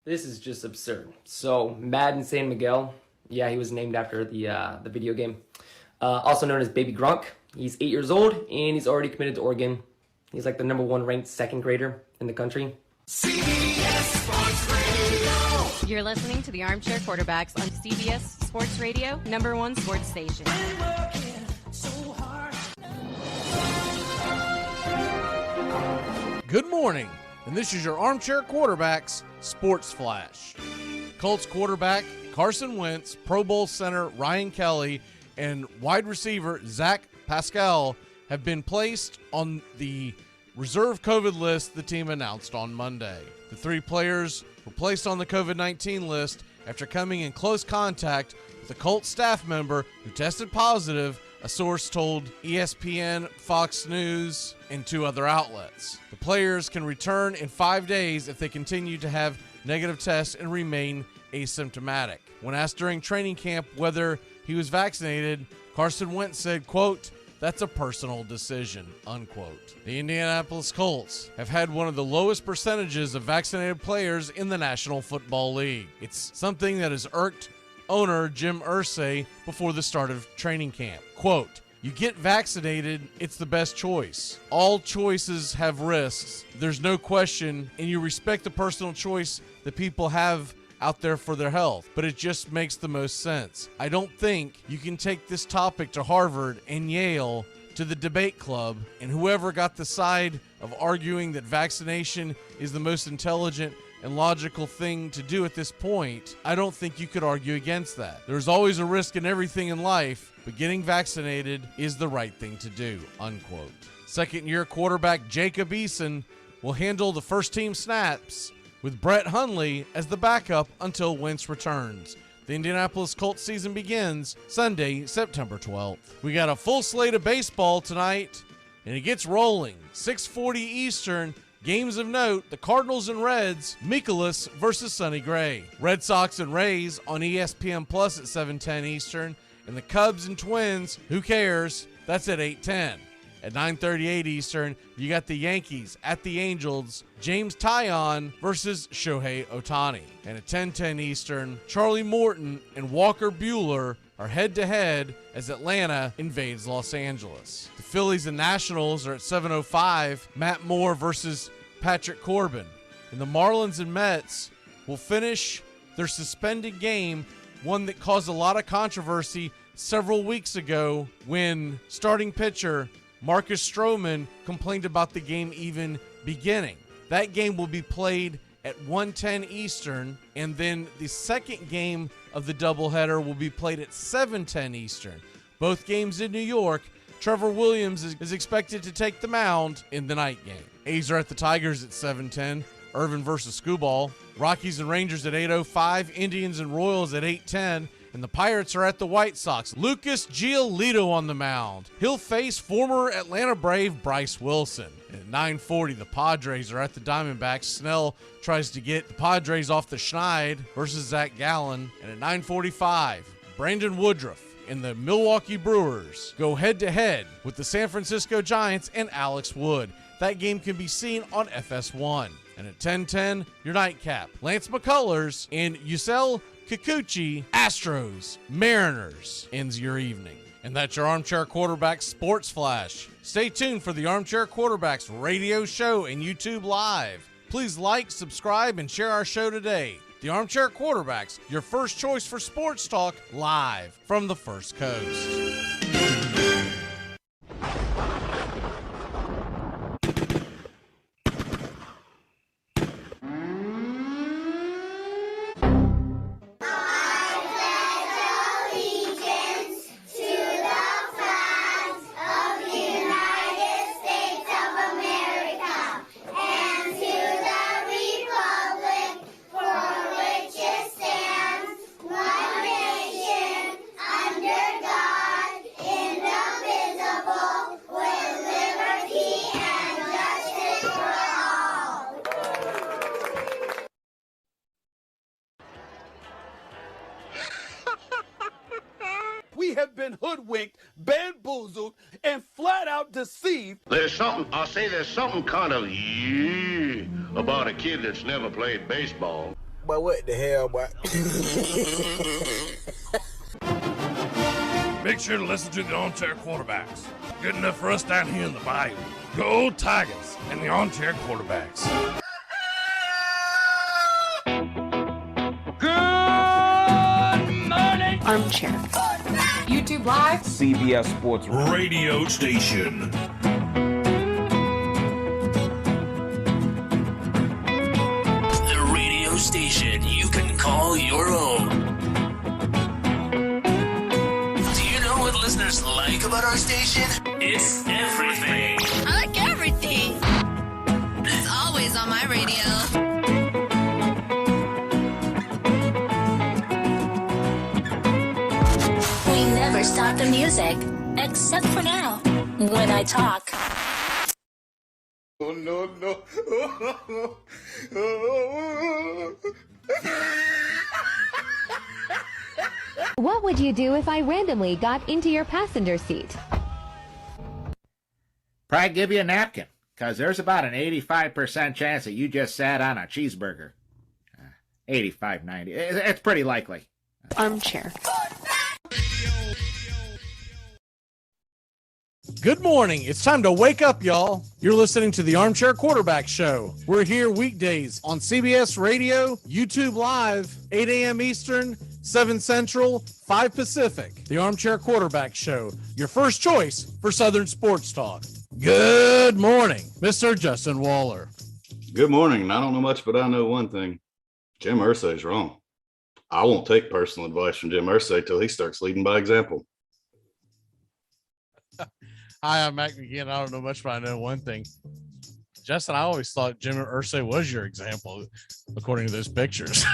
This is just absurd. So, Madden San Miguel, yeah, he was named after the video game. Also known as Baby Grunk. He's 8 years old, and he's already committed to Oregon. He's like the #1 ranked second grader in the country. CBS Sports Radio. You're listening to the Armchair Quarterbacks on CBS Sports Radio, #1 sports station. Good morning, and this is your Armchair Quarterbacks Sports Flash. Colts quarterback Carson Wentz, Pro Bowl center Ryan Kelly, and wide receiver Zach Pascal have been placed on the reserve COVID list the team announced on Monday. The three players were placed on the COVID-19 list after coming in close contact with a Colts staff member who tested positive, a source told ESPN, Fox News, and 2 other outlets. The players can return in 5 days if they continue to have negative tests and remain asymptomatic. When asked during training camp whether he was vaccinated, Carson Wentz said, quote, "That's a personal decision," unquote. The Indianapolis Colts have had one of the lowest percentages of vaccinated players in the National Football League. It's something that has irked owner Jim Irsay before the start of training camp. Quote, "You get vaccinated, it's the best choice. All choices have risks. There's no question, and you respect the personal choice that people have out there for their health, but it just makes the most sense. I don't think you can take this topic to Harvard and Yale to the debate club, and whoever got the side of arguing that vaccination is the most intelligent and logical thing to do at this point, I don't think you could argue against that. There's always a risk in everything in life, but getting vaccinated is the right thing to do," unquote. Second-year quarterback Jacob Eason will handle the first-team snaps with Brett Hundley as the backup until Wentz returns. The Indianapolis Colts season begins Sunday, September 12th. We got a full slate of baseball tonight, and it gets rolling. 6:40 Eastern. Games of note, the Cardinals and Reds, Mikolas versus Sonny Gray. Red Sox and Rays on ESPN Plus at 7:10 Eastern. And the Cubs and Twins, who cares? That's at 8:10. At 9:38 Eastern, you got the Yankees at the Angels, James Taillon versus Shohei Ohtani. And at 10:10 Eastern, Charlie Morton and Walker Buehler are head-to-head as Atlanta invades Los Angeles. The Phillies and Nationals are at 7:05, Matt Moore versus Patrick Corbin. And the Marlins and Mets will finish their suspended game, one that caused a lot of controversy several weeks ago when starting pitcher Marcus Stroman complained about the game even beginning. That game will be played at 1:10 Eastern, and then the second game of the doubleheader will be played at 7:10 Eastern. Both games in New York. Trevor Williams is expected to take the mound in the night game. A's are at the Tigers at 7:10. Irvin versus Skubal. Rockies and Rangers at 8:05. Indians and Royals at 8:10. And the Pirates are at the White Sox. Lucas Giolito on the mound. He'll face former Atlanta Brave Bryce Wilson. And at 9:40, the Padres are at the Diamondbacks. Snell tries to get the Padres off the schneid versus Zach Gallen. And at 9:45, Brandon Woodruff and the Milwaukee Brewers go head-to-head with the San Francisco Giants and Alex Wood. That game can be seen on FS1. And at 10:10, your nightcap. Lance McCullers and Yusel Kikuchi, Astros, Mariners ends your evening. And that's your Armchair Quarterbacks Sports Flash. Stay tuned for the Armchair Quarterbacks radio show and YouTube Live. Please like, subscribe, and share our show today. The Armchair Quarterbacks, your first choice for sports talk, live from the First Coast. We have been hoodwinked, bamboozled, and flat out deceived. There's something kind of about a kid that's never played baseball. But what the hell, boy? Make sure to listen to the Armchair Quarterbacks. Good enough for us down here in the bayou. Go Tigers and the Armchair Quarterbacks. Good morning. Armchair. YouTube Live. CBS Sports Radio Station. The radio station you can call your own. Do you know what listeners like about our station? It's everything. I like everything. It's always on my radio. We never stop the music, except for now, when I talk. Oh, no, no. What would you do if I randomly got into your passenger seat? Probably give you a napkin, because there's about an 85% chance that you just sat on a cheeseburger. 85-90. It's pretty likely. Armchair. Good morning. It's time to wake up, y'all. You're listening to the Armchair Quarterback Show. We're here weekdays on CBS Radio, YouTube Live, 8 a.m. Eastern, 7 Central, 5 Pacific. The Armchair Quarterback Show, your first choice for Southern sports talk. Good morning, Mr. Justin Waller. Good morning. I don't know much, but I know one thing. Jim Irsay's wrong. I won't take personal advice from Jim Irsay till he starts leading by example. Hi, I'm Mac McGinn. I don't know much, but I know one thing. Justin, I always thought Jim Irsay was your example, according to those pictures.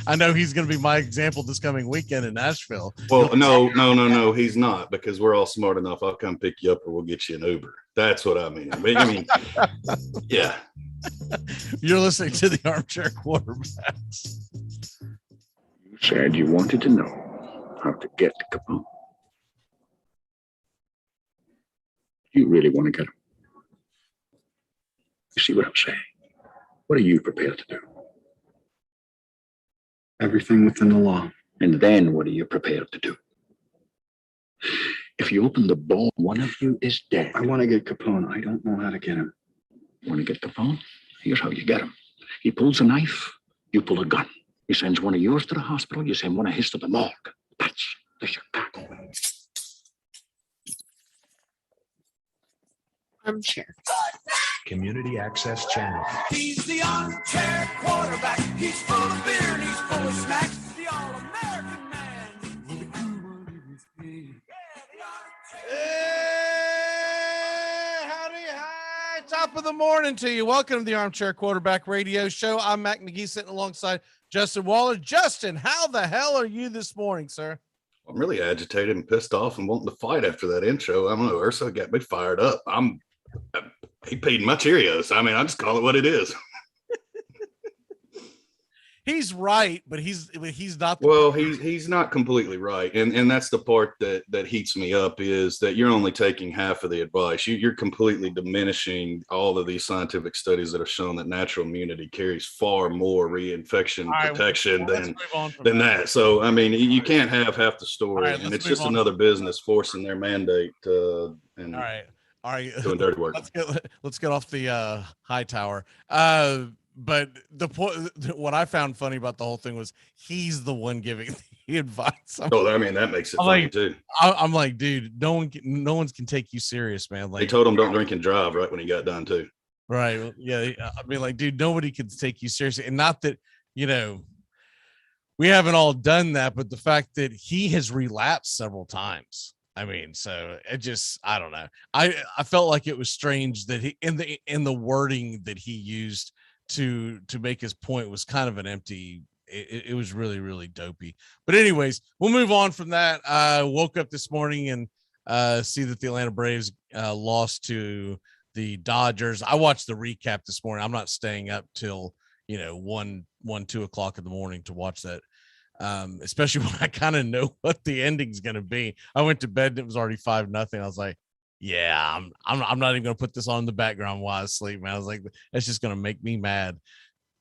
I know he's going to be my example this coming weekend in Nashville. Well, no, he's not, because we're all smart enough. I'll come pick you up or we'll get you an Uber. That's what I mean. Yeah. You're listening to the Armchair Quarterbacks. You said you wanted to know how to get to Capone. You really want to get him? You see what I'm saying? What are you prepared to do? Everything within the law. And then what are you prepared to do? If you open the ball, one of you is dead. I want to get Capone. I don't know how to get him. Want to get Capone? Here's how you get him. He pulls a knife, you pull a gun. He sends one of yours to the hospital, you send one of his to the morgue. That's the Chicago. Armchair. Community Access Channel. He's the armchair quarterback. He's full of beer and he's full of snacks. The all-American man. With a cool in his head. Yeah, the armchair. Hey, howdy, hi. Top of the morning to you. Welcome to the Armchair Quarterback Radio Show. I'm Mac McGee sitting alongside Justin Waller. Justin, how the hell are you this morning, sir? I'm really agitated and pissed off and wanting to fight after that intro. I don't know. Ursa got me fired up. He paid my Cheerios. I mean, I just call it what it is. He's right, but he's not. Well, he's not completely right, and that's the part that heats me up, is that you're only taking half of the advice. You're completely diminishing all of these scientific studies that have shown that natural immunity carries far more reinfection protection than that. So I mean, you can't have half the story, and it's just another business forcing their mandate. And all right, doing dirty work. Let's get off the high tower. But the point, what I found funny about the whole thing was he's the one giving the advice. I mean, that makes it funny too. I'm like, dude, no one can take you serious, man. Like, he told him don't drink and drive right when he got done too. Right. Yeah. I mean, like, dude, nobody can take you seriously. And not that, we haven't all done that, but the fact that he has relapsed several times. I mean, so I don't know. I felt like it was strange that he in the wording that he used to make his point was kind of an empty. It was really, really dopey. But anyways, we'll move on from that. Woke up this morning and see that the Atlanta Braves lost to the Dodgers. I watched the recap this morning. I'm not staying up till 1, 2 o'clock in the morning to watch that. Especially when I kind of know what the ending's going to be. I went to bed and it was already 5-0. I was like, yeah, I'm not even going to put this on in the background while I sleep, man. I was like, that's just going to make me mad.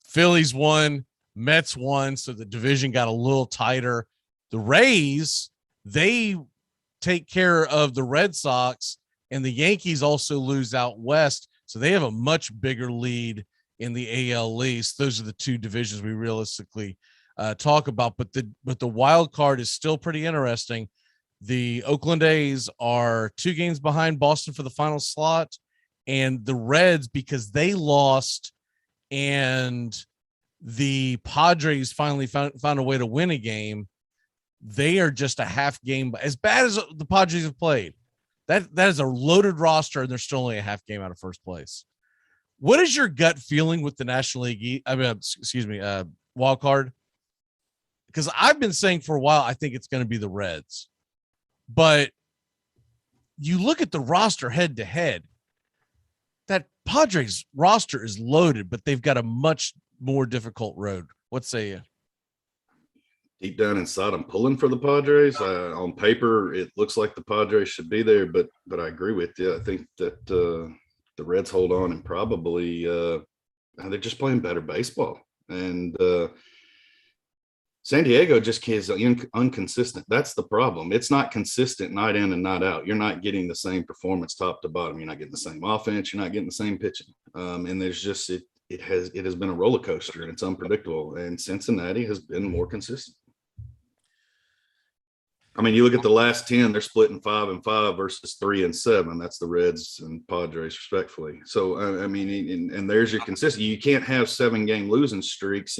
Phillies won, Mets won, so the division got a little tighter. The Rays, they take care of the Red Sox, and the Yankees also lose out west, so they have a much bigger lead in the AL East. Those are the two divisions we realistically talk about, but the wild card is still pretty interesting. The Oakland A's are 2 games behind Boston for the final slot, and the Reds, because they lost and the Padres finally found a way to win a game, they are just a half game. As bad as the Padres have played, that is a loaded roster, and they're still only a half game out of first place. What is your gut feeling with the National League? Wild card? Because I've been saying for a while, I think it's going to be the Reds. But you look at the roster head to head, that Padres roster is loaded, but they've got a much more difficult road. What say you? Deep down inside, I'm pulling for the Padres. On paper, it looks like the Padres should be there, but I agree with you. I think that the Reds hold on, and probably they're just playing better baseball. And San Diego just is inconsistent. That's the problem. It's not consistent night in and night out. You're not getting the same performance top to bottom. You're not getting the same offense. You're not getting the same pitching. And there's just it has been a roller coaster, and it's unpredictable. And Cincinnati has been more consistent. I mean, you look at the last 10, they're splitting 5-5 versus 3-7. That's the Reds and Padres, respectfully. So, I mean, and there's your consistency. You can't have 7-game losing streaks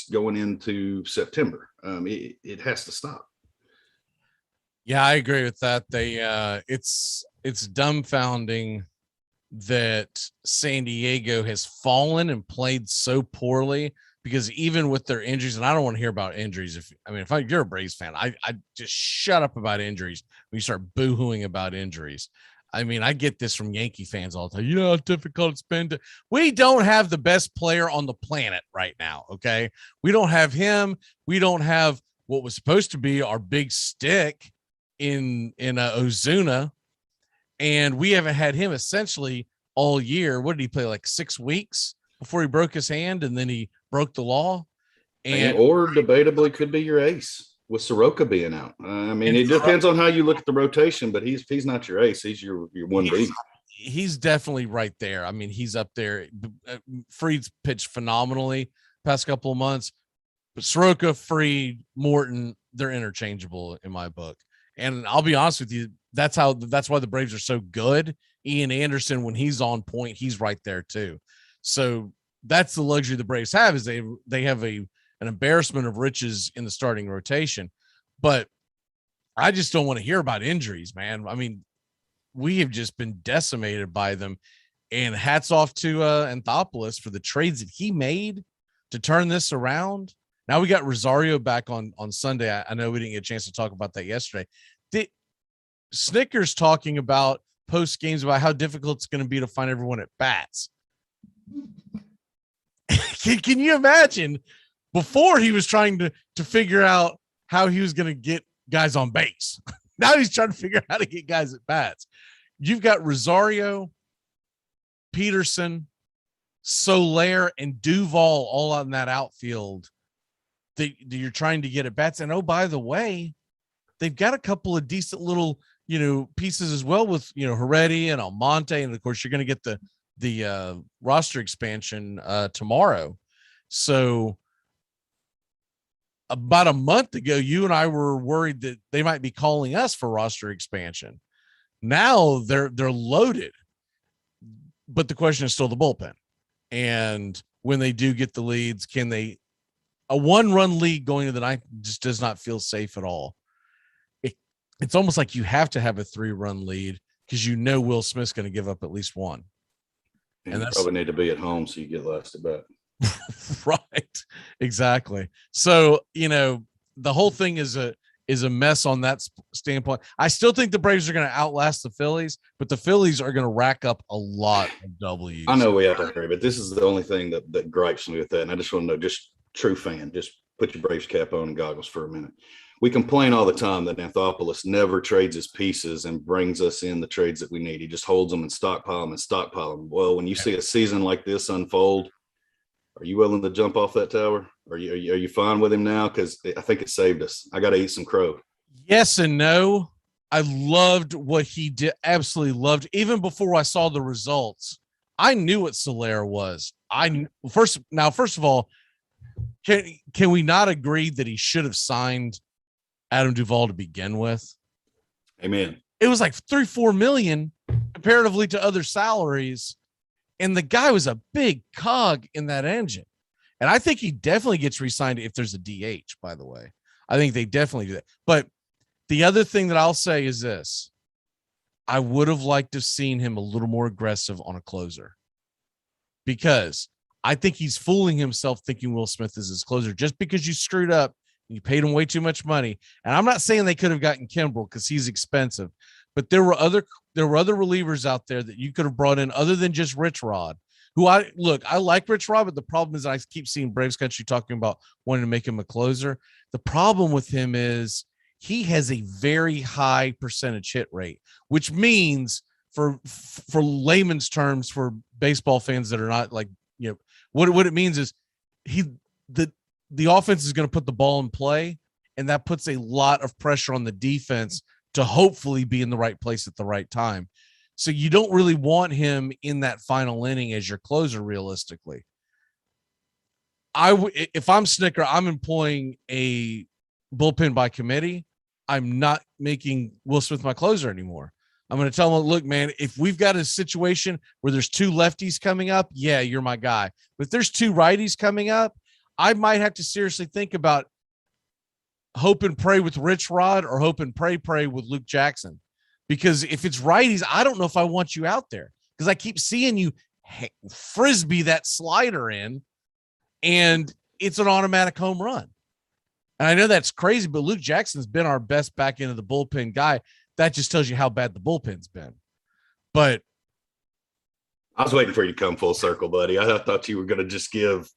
going into September. It has to stop. Yeah, I agree with that. It's dumbfounding that San Diego has fallen and played so poorly, because even with their injuries, and I don't want to hear about injuries. If you're a Braves fan, I just shut up about injuries when you start boo-hooing about injuries. I mean, I get this from Yankee fans all the time. You know how difficult it's been we don't have the best player on the planet right now. Okay. We don't have him. We don't have what was supposed to be our big stick in Ozuna. And we haven't had him essentially all year. What did he play, like 6 weeks before he broke his hand, and then he broke the law? Or debatably could be your ace with Soroka being out. I mean, it depends on how you look at the rotation, but he's not your ace. He's your 1B. He's definitely right there. I mean, he's up there. Fried's pitched phenomenally past couple of months, but Soroka, Fried, Morton, they're interchangeable in my book. And I'll be honest with you, that's why the Braves are so good. Ian Anderson, when he's on point, he's right there too. So that's the luxury the Braves have, is they have an embarrassment of riches in the starting rotation. But I just don't want to hear about injuries, man. I mean, we have just been decimated by them. And hats off to Anthopoulos for the trades that he made to turn this around. Now we got Rosario back on Sunday. I know we didn't get a chance to talk about that yesterday. Snickers talking about post games about how difficult it's going to be to find everyone at bats. Can you imagine? Before, he was trying to figure out how he was going to get guys on base. Now he's trying to figure out how to get guys at bats. You've got Rosario, Peterson, Soler, and Duvall all on that outfield that you're trying to get at bats. And oh, by the way, they've got a couple of decent little, pieces as well with, Heredia and Almonte. And of course, you're going to get the roster expansion tomorrow. So about a month ago, you and I were worried that they might be calling us for roster expansion. Now they're loaded, but the question is still the bullpen. And when they do get the leads, can they? A 1-run lead going to the ninth just does not feel safe at all. It's almost like you have to have a 3-run lead, because Will Smith's going to give up at least one. And you probably need to be at home so you get last at bat. Right. Exactly. So, the whole thing is a mess on that standpoint. I still think the Braves are going to outlast the Phillies, but the Phillies are going to rack up a lot of W's. I know we have to hurry, but this is the only thing that gripes me with that. And I just want to know, just true fan, just put your Braves cap on and goggles for a minute. We complain all the time that Anthopoulos never trades his pieces and brings us in the trades that we need. He just holds them and stockpile them. Well, when you see a season like this unfold, Are you willing to jump off that tower? Are you fine with him now? Because I think it saved us. I got to eat some crow. Yes and no. I loved what he did. Absolutely loved. Even before I saw the results, I knew what Solaire was. First of all, can we not agree that he should have signed Adam Duvall to begin with? Amen. It was like 3-4 million comparatively to other salaries, and the guy was a big cog in that engine. And I think he definitely gets re-signed if there's a DH, by the way. I think they definitely do that. But the other thing that I'll say is this. I would have liked to have seen him a little more aggressive on a closer, because I think he's fooling himself thinking Will Smith is his closer just because you screwed up and you paid him way too much money. And I'm not saying they could have gotten Kimbrel because he's expensive, but there were other relievers out there that you could have brought in other than just Rich Rod, who I like Rich Rod, but the problem is I keep seeing Braves Country talking about wanting to make him a closer. The problem with him is he has a very high percentage hit rate, which means for layman's terms, for baseball fans that are not like, what it means is the offense is going to put the ball in play, and that puts a lot of pressure on the defense to hopefully be in the right place at the right time. So you don't really want him in that final inning as your closer, realistically. If I'm Snicker, I'm employing a bullpen by committee. I'm not making Will Smith my closer anymore. I'm going to tell him, look, man, if we've got a situation where there's 2 lefties coming up, yeah, you're my guy. But if there's 2 righties coming up, I might have to seriously think about hope and pray with Rich Rod or hope and pray with Luke Jackson. Because if it's righties, I don't know if I want you out there, because I keep seeing you frisbee that slider in, and it's an automatic home run. And I know that's crazy, but Luke Jackson's been our best back into the bullpen guy. That just tells you how bad the bullpen's been. But I was waiting for you to come full circle, buddy. I thought you were going to just give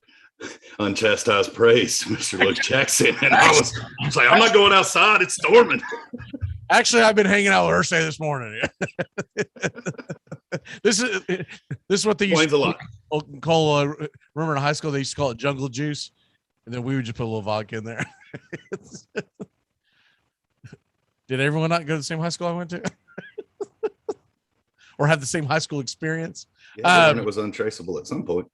unchastised praise to Mr. Luke Jackson. And I was like, I'm not going outside. It's storming. Actually, I've been hanging out with Ursay this morning. This is what they used to call remember in high school, they used to call it jungle juice. And then we would just put a little vodka in there. Did everyone not go to the same high school I went to? Or have the same high school experience? Yeah, and it was untraceable at some point.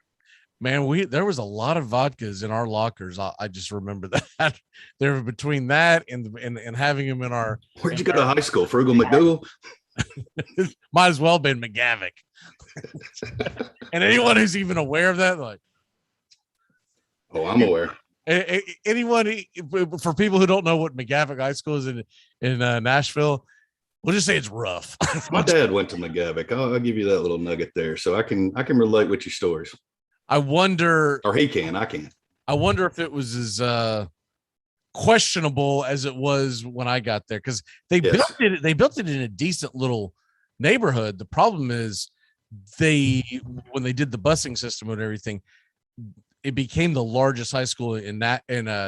Man, there was a lot of vodkas in our lockers. I just remember that. There between that and having them in our. Where'd you go to high school? Frugal McDougal? Might as well have been McGavick. And anyone who's even aware of that, like, oh, I'm aware. Anyone, for people who don't know what McGavick High School is in Nashville, we'll just say it's rough. My dad went to McGavick. I'll give you that little nugget there, so I can relate with your stories. I wonder, or he can. I can. I wonder if it was as questionable as it was when I got there, because they built it. They built it in a decent little neighborhood. The problem is when they did the busing system and everything, it became the largest high school in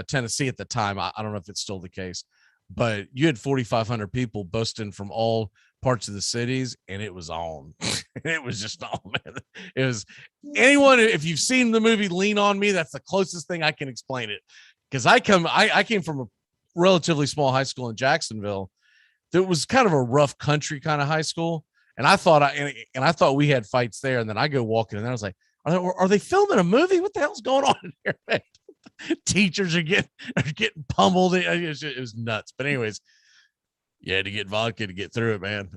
Tennessee at the time. I don't know if it's still the case, but you had 4,500 people busting from all parts of the cities, and it was on. It was just on, man. It was anyone. If you've seen the movie Lean on Me, that's the closest thing I can explain it. Because I came from a relatively small high school in Jacksonville that was kind of a rough country kind of high school, and I thought we had fights there. And then I go walking, and I was like, Are they filming a movie? What the hell's going on in here, man? Teachers are getting pummeled. It was nuts. But anyways, you had to get vodka to get through it, man.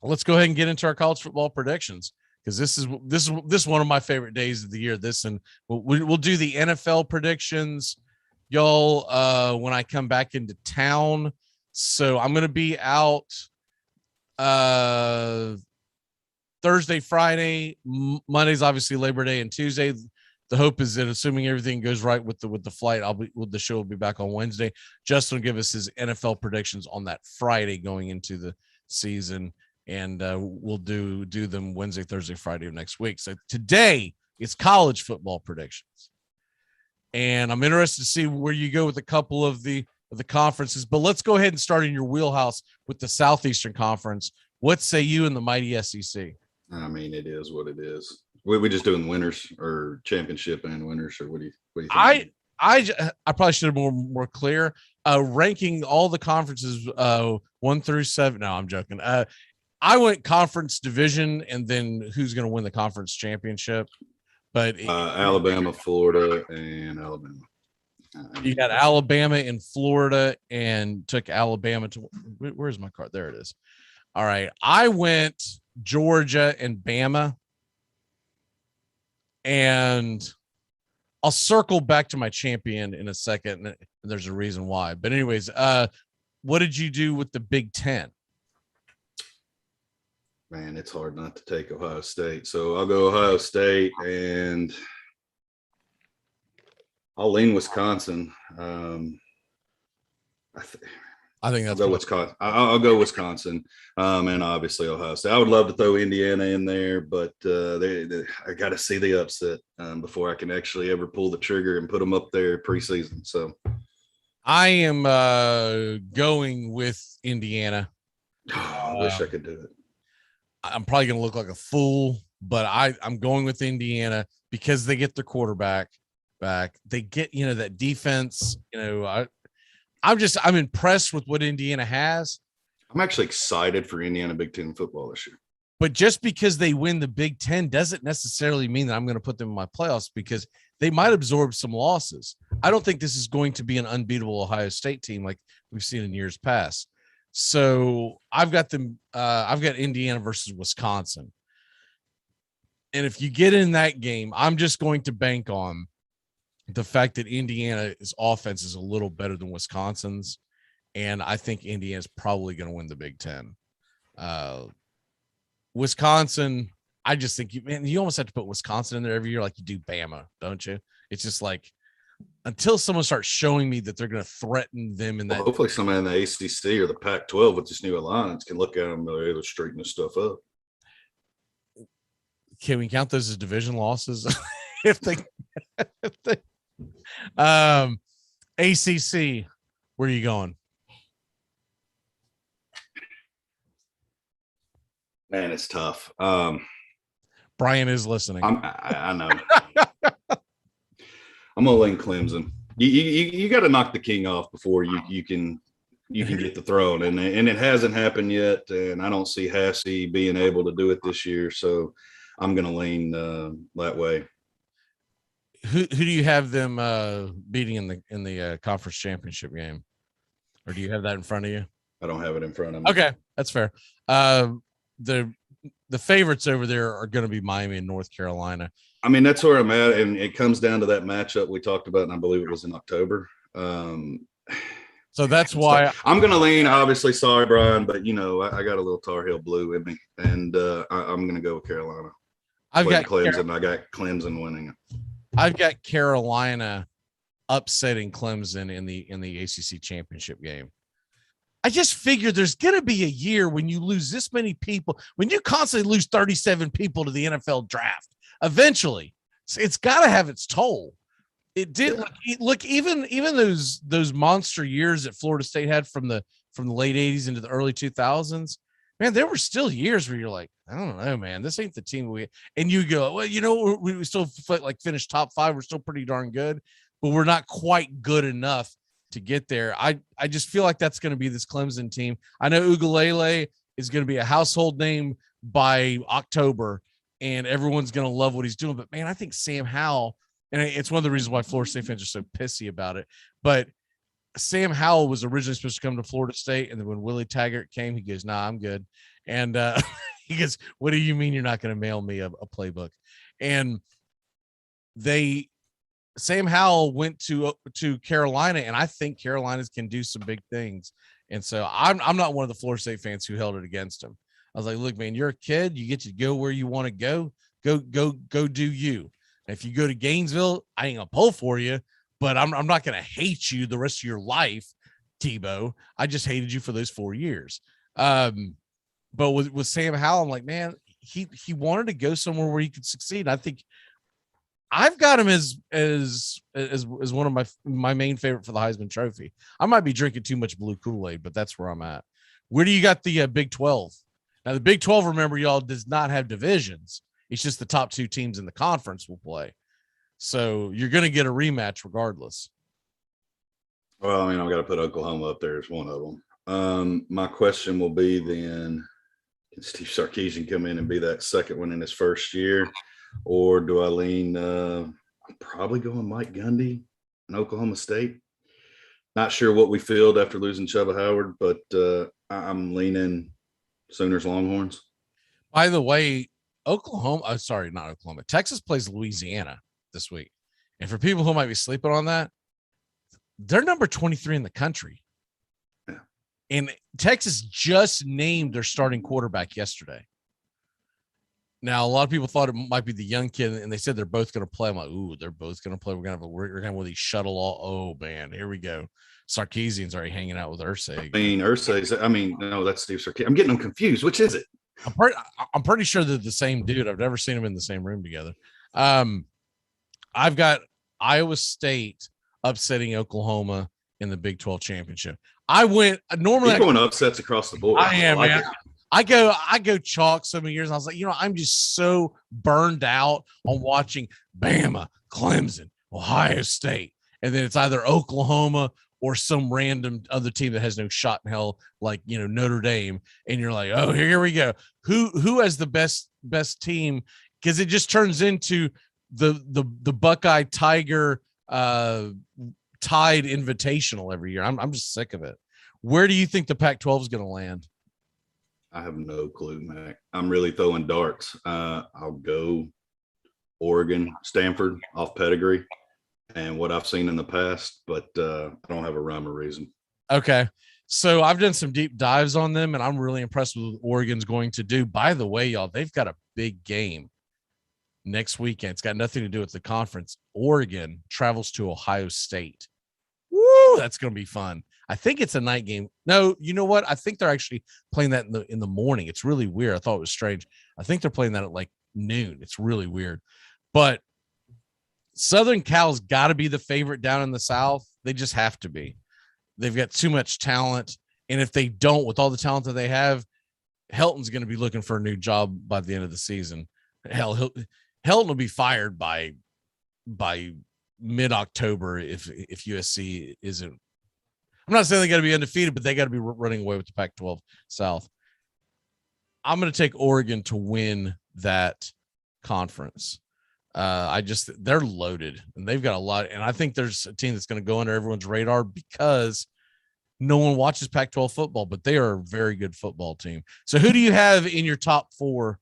Let's go ahead and get into our college football predictions, because this is one of my favorite days of the year. We'll do the NFL predictions, y'all, when I come back into town. So I'm going to be out Thursday, Friday, Monday's obviously Labor Day, and Tuesday. The hope is that, assuming everything goes right with the flight, the show will be back on Wednesday. Justin will give us his NFL predictions on that Friday going into the season, and we'll do them Wednesday, Thursday, Friday of next week. So today it's college football predictions, and I'm interested to see where you go with a couple of the conferences. But let's go ahead and start in your wheelhouse with the Southeastern Conference. What say you in the mighty SEC? I mean, it is what it is. We just doing winners or championship and winners, or what do you think? I probably should have been more clear. Ranking all the conferences 1 through 7. No, I'm joking. I went conference division and then who's going to win the conference championship. But Alabama, Florida, and Alabama. You got Alabama and Florida, and took Alabama to. Where's my card? There it is. All right, I went Georgia and Bama, and I'll circle back to my champion in a second. And there's a reason why. But anyways, what did you do with the Big Ten? Man, it's hard not to take Ohio State. So I'll go Ohio State, and I'll lean Wisconsin. I think that's I'll go Wisconsin. I'll go Wisconsin, and obviously Ohio State. I would love to throw Indiana in there, but I got to see the upset before I can actually ever pull the trigger and put them up there preseason. So I am going with Indiana. I wish I could do it. I'm probably going to look like a fool, but I'm going with Indiana because they get their quarterback back. They get, that defense, I'm impressed with what Indiana has. I'm actually excited for Indiana Big Ten football this year. But just because they win the Big Ten doesn't necessarily mean that I'm going to put them in my playoffs, because they might absorb some losses. I don't think this is going to be an unbeatable Ohio State team like we've seen in years past. So I've got them. I've got Indiana versus Wisconsin. And if you get in that game, I'm just going to bank on the fact that Indiana's offense is a little better than Wisconsin's. And I think Indiana's probably going to win the Big Ten. Wisconsin, I just think you almost have to put Wisconsin in there every year like you do Bama, don't you? It's just like, until someone starts showing me that they're going to threaten them in that. Well, hopefully somebody in the ACC or the Pac-12 with this new alliance can look at them and they'll straighten this stuff up. Can we count those as division losses? if they ACC, where are you going? Man, it's tough. Brian is listening. I know. I'm gonna lean Clemson. You got to knock the king off before you can get the throne, and it hasn't happened yet. And I don't see Hassey being able to do it this year, so I'm gonna lean that way. Who do you have them beating in the conference championship game, or do you have that in front of you? I don't have it in front of me. Okay, that's fair. The favorites over there are going to be Miami and North Carolina. I mean, that's where I'm at, and it comes down to that matchup we talked about, and I believe it was in October. So that's why I'm going to lean. Obviously, sorry, Brian, but I got a little Tar Heel blue in me, and I'm going to go with Carolina. I've got Clemson. I got Clemson winning it. I've got Carolina upsetting Clemson in the ACC championship game. I just figured there's going to be a year when you lose this many people, when you constantly lose 37 people to the NFL draft. Eventually, it's got to have its toll. It did. Look, even those monster years that Florida State had from the late 80s into the early 2000s, man, there were still years where you're like, I don't know, man, this ain't the team and you go, well, we still finished top 5. We're still pretty darn good, but we're not quite good enough to get there. I just feel like that's going to be this Clemson team. I know Ugalele is going to be a household name by October, and everyone's going to love what he's doing. But man, I think Sam Howell, and it's one of the reasons why Florida State fans are so pissy about it. But Sam Howell was originally supposed to come to Florida State, and then when Willie Taggart came, he goes, "Nah, I'm good." And he goes, "What do you mean you're not going to mail me a playbook?" And Sam Howell went to Carolina, and I think Carolinas can do some big things. And so I'm not one of the Florida State fans who held it against him. I was like, look, man, you're a kid. You get to go where you want to go. Go do you. And if you go to Gainesville, I ain't gonna pull for you, but I'm not gonna hate you the rest of your life, Tebow. I just hated you for those 4 years. But with Sam Howell, I'm like, man, he wanted to go somewhere where he could succeed. I think I've got him as one of my main favorite for the Heisman Trophy. I might be drinking too much blue Kool-Aid, but that's where I'm at. Where do you got the Big 12? Now, the Big 12, remember, y'all, does not have divisions. It's just the top 2 teams in the conference will play. So you're going to get a rematch regardless. Well, I mean, I've got to put Oklahoma up there as one of them. My question will be then, can Steve Sarkisian come in and be that second one in his first year? Or do I lean, I'm probably going Mike Gundy in Oklahoma State. Not sure what we feel after losing Chuba Howard, but I'm leaning Sooners Longhorns. By the way, not Oklahoma. Texas plays Louisiana this week. And for people who might be sleeping on that, they're number 23 in the country. Yeah. And Texas just named their starting quarterback yesterday. Now, a lot of people thought it might be the young kid, and they said they're both going to play. I'm like, ooh, they're both going to play. We're going to have one of these shuttle all. Oh, man, here we go. Sarkisian's already hanging out with Irsay. No, that's Steve Sarkisian. I'm getting them confused. Which is it? I'm pretty sure they're the same dude. I've never seen them in the same room together. I've got Iowa State upsetting Oklahoma in the Big 12 championship. You're going upsets across the board. I am, man. I go chalk so many years. And I was like, I'm just so burned out on watching Bama, Clemson, Ohio State, and then it's either Oklahoma or some random other team that has no shot in hell, like Notre Dame, and you're like, oh, here we go. Who has the best team? Because it just turns into the Buckeye Tiger Tide Invitational every year. I'm just sick of it. Where do you think the Pac-12 is going to land? I have no clue, Mac. I'm really throwing darts. I'll go Oregon, Stanford off pedigree and what I've seen in the past, but I don't have a rhyme or reason. Okay. So I've done some deep dives on them, and I'm really impressed with what Oregon's going to do. By the way, y'all, they've got a big game next weekend. It's got nothing to do with the conference. Oregon travels to Ohio State. Woo, that's going to be fun. I think it's a night game. No, you know what? I think they're actually playing that in the morning. It's really weird. I thought it was strange. I think they're playing that at like noon. It's really weird. But Southern Cal's got to be the favorite down in the South. They just have to be. They've got too much talent. And if they don't, with all the talent that they have, Helton's going to be looking for a new job by the end of the season. Hell, Helton will be fired by mid-October if USC isn't. I'm not saying they got to be undefeated, but they got to be running away with the Pac-12 South. I'm going to take Oregon to win that conference. They're loaded and they've got a lot. And I think there's a team that's going to go under everyone's radar because no one watches Pac-12 football, but they are a very good football team. So who do you have in your top 4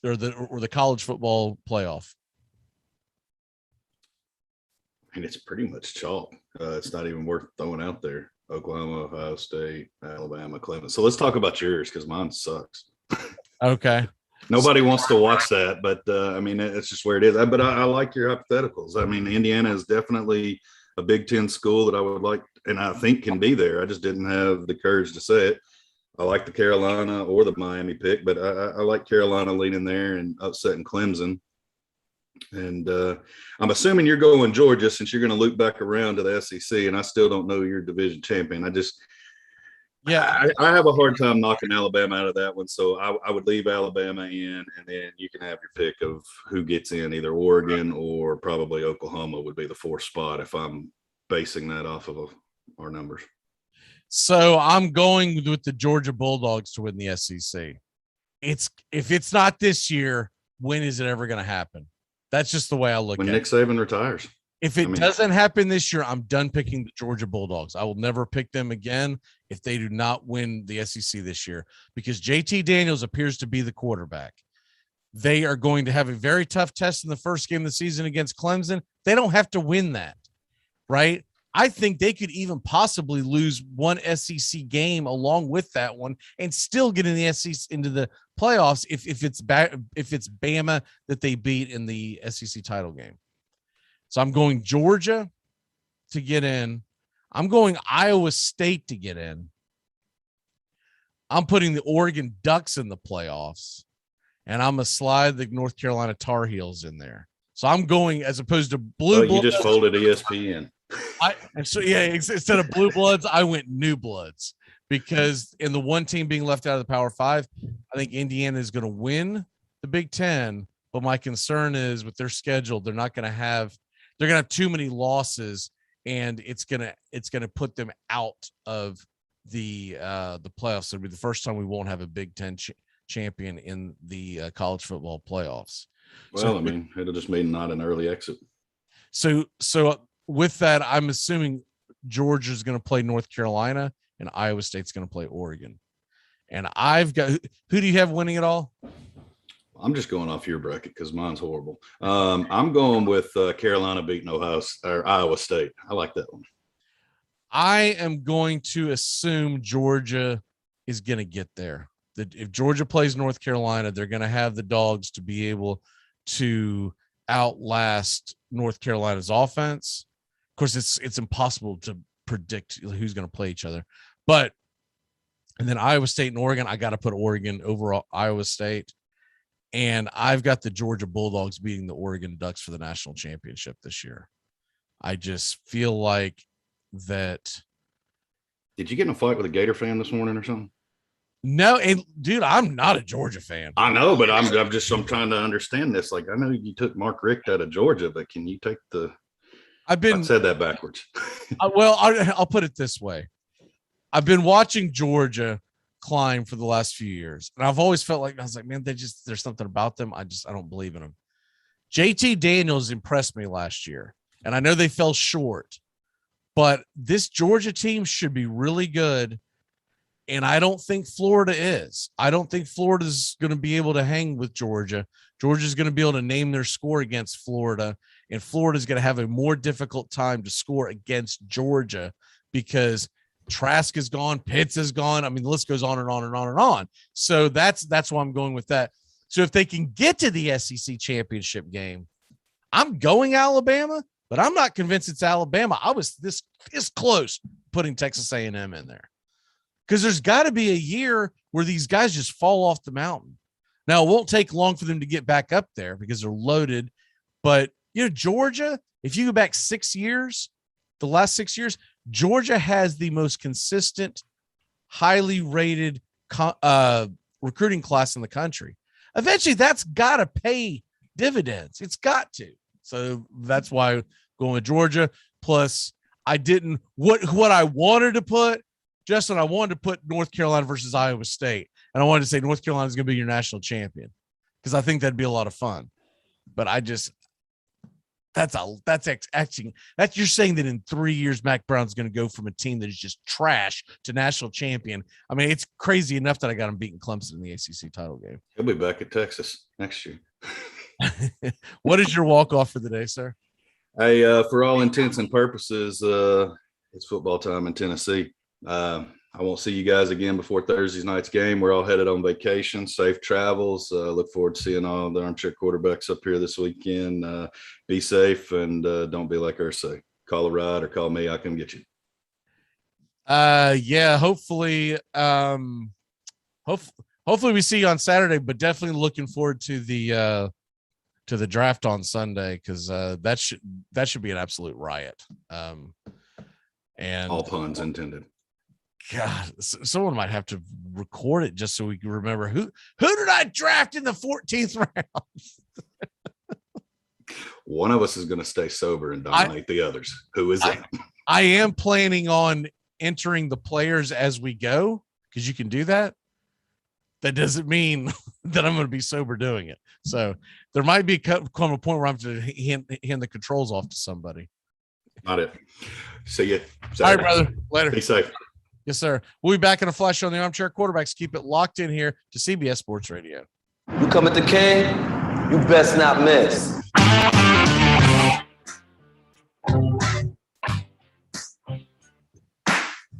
or the college football playoff? And it's pretty much chalk. It's not even worth throwing out there. Oklahoma, Ohio State, Alabama, Clemson. So let's talk about yours because mine sucks. Okay. Nobody wants to watch that, but it's just where it is. But I like your hypotheticals. I mean, Indiana is definitely a Big Ten school that I would like, and I think can be there. I just didn't have the courage to say it. I like the Carolina or the Miami pick, but I like Carolina leaning there and upsetting Clemson. And I'm assuming you're going Georgia since you're going to loop back around to the SEC, and I still don't know your division champion. I have a hard time knocking Alabama out of that one, so I would leave Alabama in, and then you can have your pick of who gets in, either Oregon or probably Oklahoma would be the 4th spot if I'm basing that off of our numbers. So I'm going with the Georgia Bulldogs to win the SEC. If it's not this year, when is it ever going to happen? That's just the way I look at it. When Nick Saban retires. If it doesn't happen this year, I'm done picking the Georgia Bulldogs. I will never pick them again if they do not win the SEC this year because JT Daniels appears to be the quarterback. They are going to have a very tough test in the first game of the season against Clemson. They don't have to win that, right? I think they could even possibly lose one SEC game along with that one and still get in the SEC into the playoffs if it's Bama that they beat in the SEC title game. So I'm going Georgia to get in. I'm going Iowa State to get in. I'm putting the Oregon Ducks in the playoffs, and I'm going to slide the North Carolina Tar Heels in there. So I'm going as opposed to Blue Bloods. You just folded ESPN. Instead of Blue Bloods, I went New Bloods because in the one team being left out of the Power 5, I think Indiana is going to win the Big Ten, But my concern is with their schedule, they're going to have too many losses, and it's going to put them out of the playoffs. It'll be the first time we won't have a Big Ten champion in the college football playoffs. Well, I mean, it'll just mean not an early exit. So with that, I'm assuming Georgia's going to play North Carolina and Iowa State's going to play Oregon. And I've got, who do you have winning it all? I'm just going off your bracket because mine's horrible. I'm going with Carolina beating Iowa State. I like that one. I am going to assume Georgia is going to get there. That if Georgia plays North Carolina, they're going to have the dogs to be able to outlast North Carolina's offense. Of course, it's impossible to predict who's going to play each other. And then Iowa State and Oregon, I got to put Oregon over Iowa State. And I've got the Georgia Bulldogs beating the Oregon Ducks for the national championship this year. I just feel like that. Did you get in a fight with a Gator fan this morning or something? No, and dude, I'm not a Georgia fan. I know, but I'm trying to understand this. Like, I know you took Mark Richt out of Georgia, but can you take I said that backwards. Well, I'll put it this way. I've been watching Georgia climb for the last few years, and I've always felt like, I was like, man, there's something about them. I don't believe in them. JT Daniels impressed me last year, and I know they fell short, but this Georgia team should be really good. And I don't think Florida is. I don't think Florida's going to be able to hang with Georgia. Georgia's going to be able to name their score against Florida, and Florida's going to have a more difficult time to score against Georgia because Trask is gone, Pitts is gone. I mean, the list goes on and on and on and on. So that's why I'm going with that. So if they can get to the SEC championship game, I'm going Alabama, but I'm not convinced it's Alabama. I was this close putting Texas A&M in there. Because there's got to be a year where these guys just fall off the mountain. Now, it won't take long for them to get back up there because they're loaded. But, Georgia, if you go back 6 years, the last 6 years, Georgia has the most consistent, highly rated recruiting class in the country. Eventually, that's got to pay dividends. It's got to. So that's why I'm going with Georgia. Plus, I didn't – what I wanted to put – Justin, I wanted to put North Carolina versus Iowa State, and I wanted to say North Carolina is going to be your national champion because I think that'd be a lot of fun. But you're saying that in 3 years, Mac Brown's going to go from a team that is just trash to national champion. I mean, it's crazy enough that I got him beating Clemson in the ACC title game. He'll be back at Texas next year. What is your walk-off for the day, sir? Hey, for all intents and purposes, it's football time in Tennessee. I won't see you guys again before Thursday night's game. We're all headed on vacation. Safe travels. Look forward to seeing all the armchair quarterbacks up here this weekend. Be safe and don't be like Ursay. Call a ride or call me. I'll come get you. Yeah, hopefully we see you on Saturday, but definitely looking forward to the draft on Sunday because that should be an absolute riot. And all puns intended. God, someone might have to record it just so we can remember who did I draft in the 14th round? One of us is going to stay sober and dominate the others. Who is that? I am planning on entering the players as we go because you can do that. That doesn't mean that I'm going to be sober doing it. So there might be come a point where I'm going to hand the controls off to somebody. Not it. See you. All right, brother. Later. Be safe. Yes, sir. We'll be back in a flash on the Armchair Quarterbacks. Keep it locked in here to CBS Sports Radio. You come at the king, you best not miss.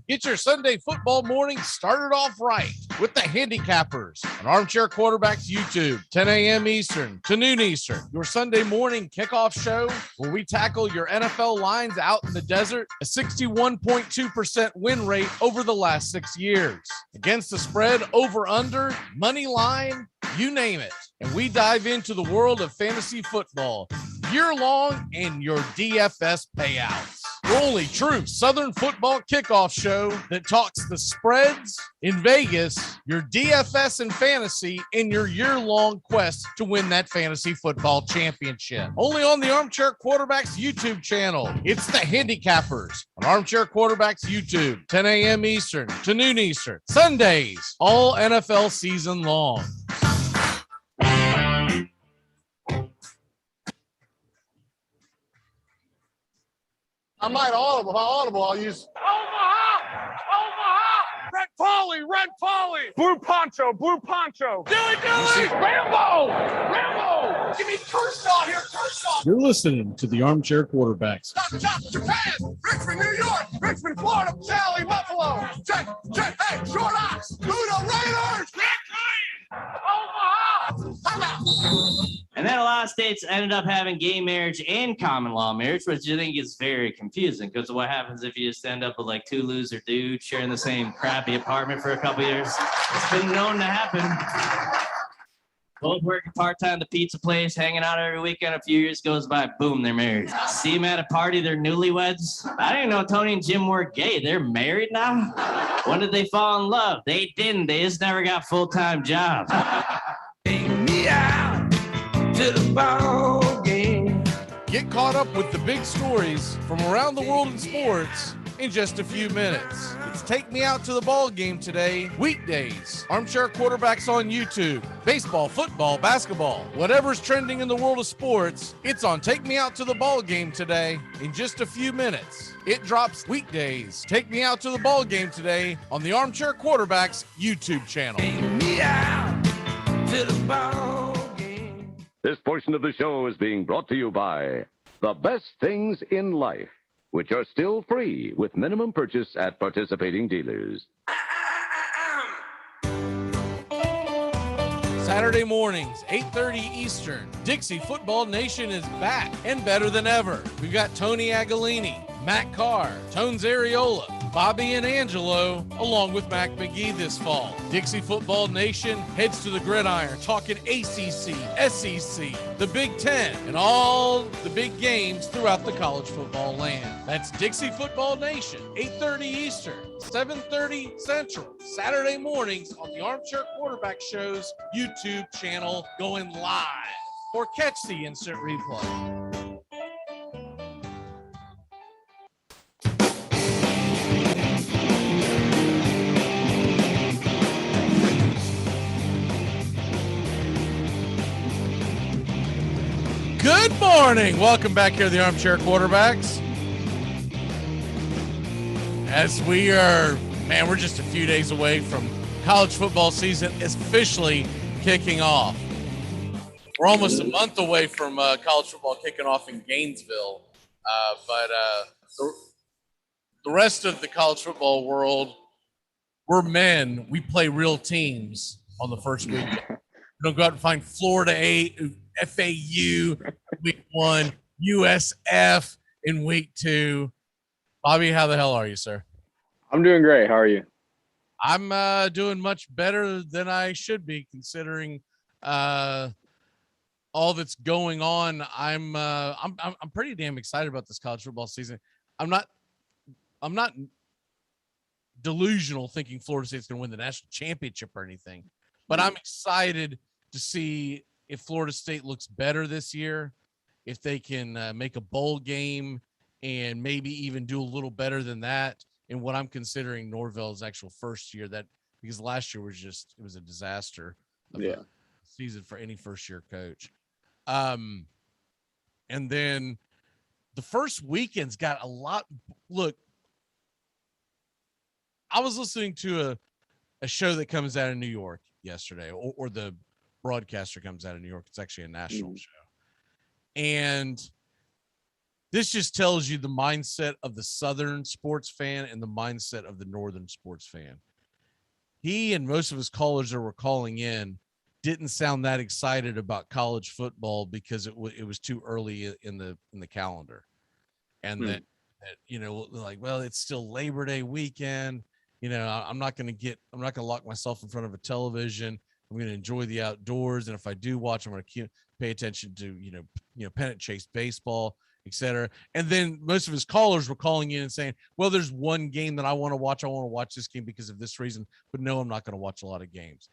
Get your Sunday football morning started off right with the Handicappers on Armchair Quarterbacks YouTube, 10 a.m. Eastern to noon Eastern. Your Sunday morning kickoff show where we tackle your NFL lines out in the desert, a 61.2% win rate over the last 6 years. Against the spread, over, under, money line, you name it. And we dive into the world of fantasy football year long and your DFS payouts. The only true Southern football kickoff show that talks the spreads in Vegas, your DFS and fantasy, in your year-long quest to win that fantasy football championship. Only on the Armchair Quarterbacks YouTube channel. It's the Handicappers on Armchair Quarterbacks YouTube, 10 a.m. Eastern to noon Eastern, Sundays, all NFL season long. I might audible. I'll use Omaha, Red Polly, Blue Poncho, Dilly, Rambo, give me Kershaw here, Kershaw. You're listening to the Armchair Quarterbacks. Chop, Japan, Richmond, New York, Richmond, Florida, Cali, Buffalo, check, hey, Short Ox, Ludo, Raiders, Omaha, I'm out. And then a lot of states ended up having gay marriage and common law marriage, which I think is very confusing because what happens if you just end up with like two loser dudes sharing the same crappy apartment for a couple years? It's been known to happen. Both working part-time at the pizza place, hanging out every weekend. A few years goes by, boom, they're married. See them at a party, they're newlyweds. I didn't know Tony and Jim were gay. They're married now? When did they fall in love? They didn't. They just never got full-time jobs. Take me out to the ball game. Get caught up with the big stories from around the world in sports in just a few minutes. It's Take Me Out to the Ball Game today, weekdays. Armchair Quarterbacks on YouTube. Baseball, football, basketball, whatever's trending in the world of sports, it's on Take Me Out to the Ball Game today in just a few minutes. It drops weekdays. Take Me Out to the Ball Game today on the Armchair Quarterbacks YouTube channel. Take me out to the ball game. This portion of the show is being brought to you by The Best Things in Life, which are still free with minimum purchase at participating dealers. Saturday mornings, 8:30 Eastern. Dixie Football Nation is back and better than ever. We've got Tony Agolini, Matt Carr, Tones Ariola, Bobby and Angelo, along with Mac McGee this fall. Dixie Football Nation heads to the gridiron, talking ACC, SEC, the Big Ten, and all the big games throughout the college football land. That's Dixie Football Nation, 8:30 Eastern, 7:30 Central, Saturday mornings on the Armchair Quarterback Show's YouTube channel, going live. Or catch the instant replay. Good morning. Welcome back here to the Armchair Quarterbacks. As we are, we're just a few days away from college football season officially kicking off. We're almost a month away from college football kicking off in Gainesville. But the rest of the college football world, we're men. We play real teams on the first weekend. We don't go out and find Florida FAU week 1, USF in week 2. Bobby, how the hell are you, sir? I'm doing great. How are you? I'm doing much better than I should be, considering all that's going on. I'm pretty damn excited about this college football season. I'm not delusional thinking Florida State's going to win the national championship or anything, but I'm excited to see if Florida State looks better this year, if they can make a bowl game and maybe even do a little better than that in what I'm considering Norvell's actual first year, that because last year was it was a disaster of a season for any first year coach. And then the first weekend's got a lot. Look, I was listening to a show that comes out of New York yesterday, or the broadcaster comes out of New York. It's actually a national show. And this just tells you the mindset of the Southern sports fan and the mindset of the Northern sports fan. He and most of his callers that were calling in didn't sound that excited about college football because it was too early in the calendar. And that, like, well, it's still Labor Day weekend. I'm not going to lock myself in front of a television. I'm going to enjoy the outdoors. And if I do watch, I'm going to pay attention to, pennant chase baseball etc. And then most of his callers were calling in and saying, well, there's one game that I want to watch. I want to watch this game because of this reason, but no, I'm not going to watch a lot of games.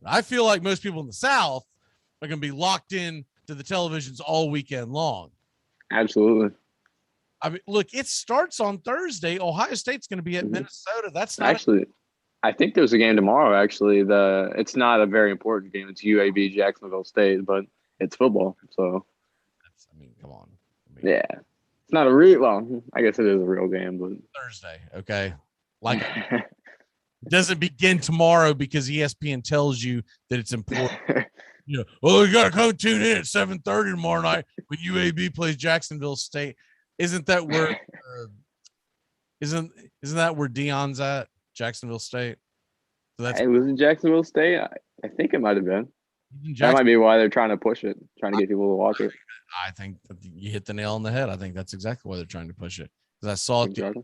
I feel like most people in the South are going to be locked in to the televisions all weekend long. Absolutely. I mean, look, it starts on Thursday. Ohio State's going to be at Minnesota. That's not actually. I think there's a game tomorrow. Actually, it's not a very important game. It's UAB Jacksonville State, but it's football. So, I mean, come on. Yeah, it's not a real. Well, I guess it is a real game, but Thursday. Okay, like doesn't begin tomorrow because ESPN tells you that it's important. Oh, you got to come tune in at 7:30 tomorrow night when UAB plays Jacksonville State. Isn't that where? Isn't that where Dion's at? Jacksonville State. So it was in Jacksonville State. I think it might have been. That might be why they're trying to push it, trying to get people to watch it. I think you hit the nail on the head. I think that's exactly why they're trying to push it. Because I saw it. Exactly.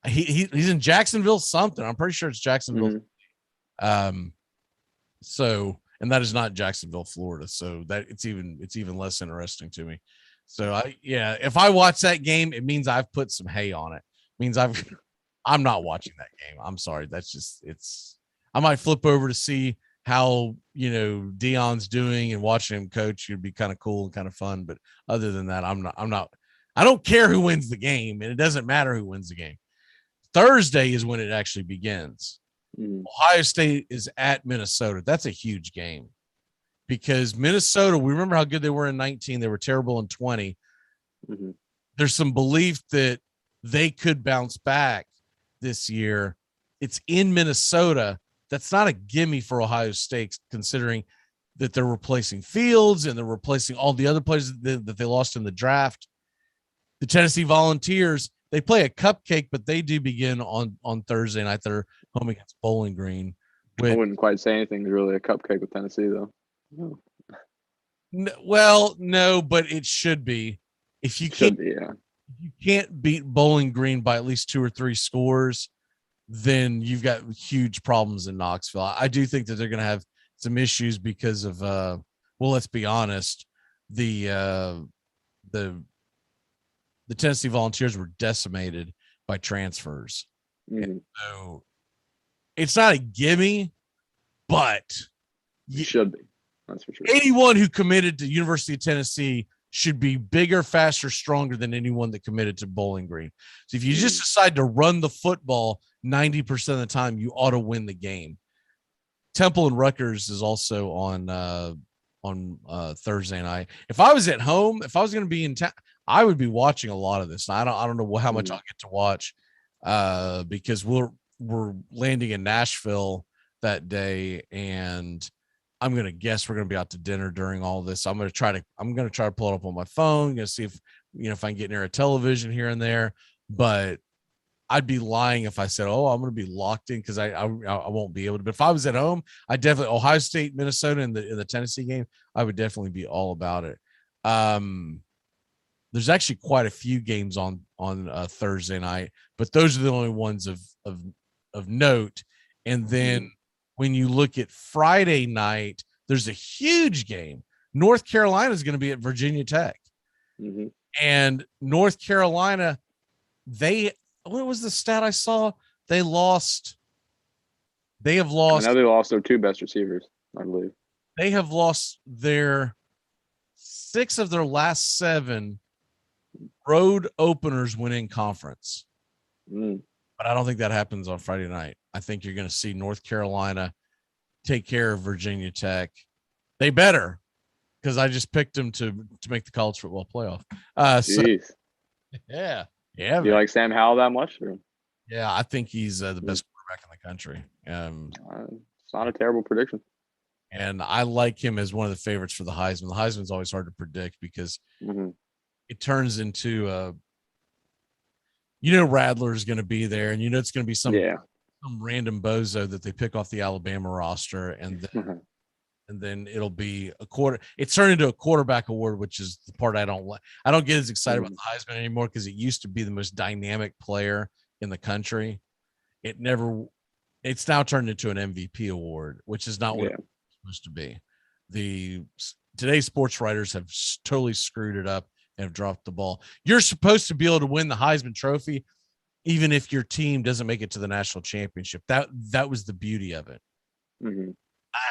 He's in Jacksonville something. I'm pretty sure it's Jacksonville. So, and that is not Jacksonville, Florida. So that it's even less interesting to me. So if I watch that game, it means I've put some hay on it. It means I'm not watching that game. I'm sorry. That's just I might flip over to see how Dion's doing and watching him coach. It'd be kind of cool and kind of fun. But other than that, I don't care who wins the game, and it doesn't matter who wins the game. Thursday is when it actually begins. Ohio State is at Minnesota. That's a huge game because Minnesota, we remember how good they were in 19. They were terrible in 20. There's some belief that they could bounce back this year. It's in Minnesota. That's not a gimme for Ohio State, considering that they're replacing Fields and they're replacing all the other players that they lost in the draft. The Tennessee Volunteers, they play a cupcake, but they do begin on Thursday night. They're home against Bowling Green. I wouldn't quite say anything is really a cupcake with Tennessee, though. No, but it should be. If you can't beat Bowling Green by at least 2 or 3 scores, then you've got huge problems in Knoxville. I do think that they're going to have some issues because of, let's be honest, the Tennessee Volunteers were decimated by transfers. So it's not a gimme, but it should be. That's for sure. Anyone who committed to University of Tennessee should be bigger, faster, stronger than anyone that committed to Bowling Green. So if you just decide to run the football 90% of the time, you ought to win the game. Temple and Rutgers is also on Thursday night. If I was at home, if I was going to be in town, I would be watching a lot of this. I don't know how much I'll get to watch because we're landing in Nashville that day, and I'm going to guess we're going to be out to dinner during all this. I'm going to try to pull it up on my phone, going to see if I can get near a television here and there, but I'd be lying if I said, I'm going to be locked in, because I won't be able to. But if I was at home, I definitely, Ohio State, Minnesota in the Tennessee game, I would definitely be all about it. There's actually quite a few games on Thursday night, but those are the only ones of note. And then when you look at Friday night, there's a huge game. North Carolina is going to be at Virginia Tech. And North Carolina, what was the stat I saw? They have lost. I know they lost their 2 best receivers, I believe. They have lost their 6 of their last 7 road openers when in conference. But I don't think that happens on Friday night. I think you're going to see North Carolina take care of Virginia Tech. They better, because I just picked them to make the college football playoff. Yeah. Do you like Sam Howell that much? Or? Yeah, I think he's the best quarterback in the country. It's not a terrible prediction. And I like him as one of the favorites for the Heisman. The Heisman's always hard to predict because it turns into Radler's going to be there, and it's going to be some random bozo that they pick off the Alabama roster, and then it'll be it's turned into a quarterback award, which is the part I don't like. I don't get as excited about the Heisman anymore, because it used to be the most dynamic player in the country. It's now turned into an MVP award, which is not what it's supposed to be. Today's sports writers have totally screwed it up. and have dropped the ball. You're supposed to be able to win the Heisman Trophy, even if your team doesn't make it to the national championship. That was the beauty of it. Mm-hmm.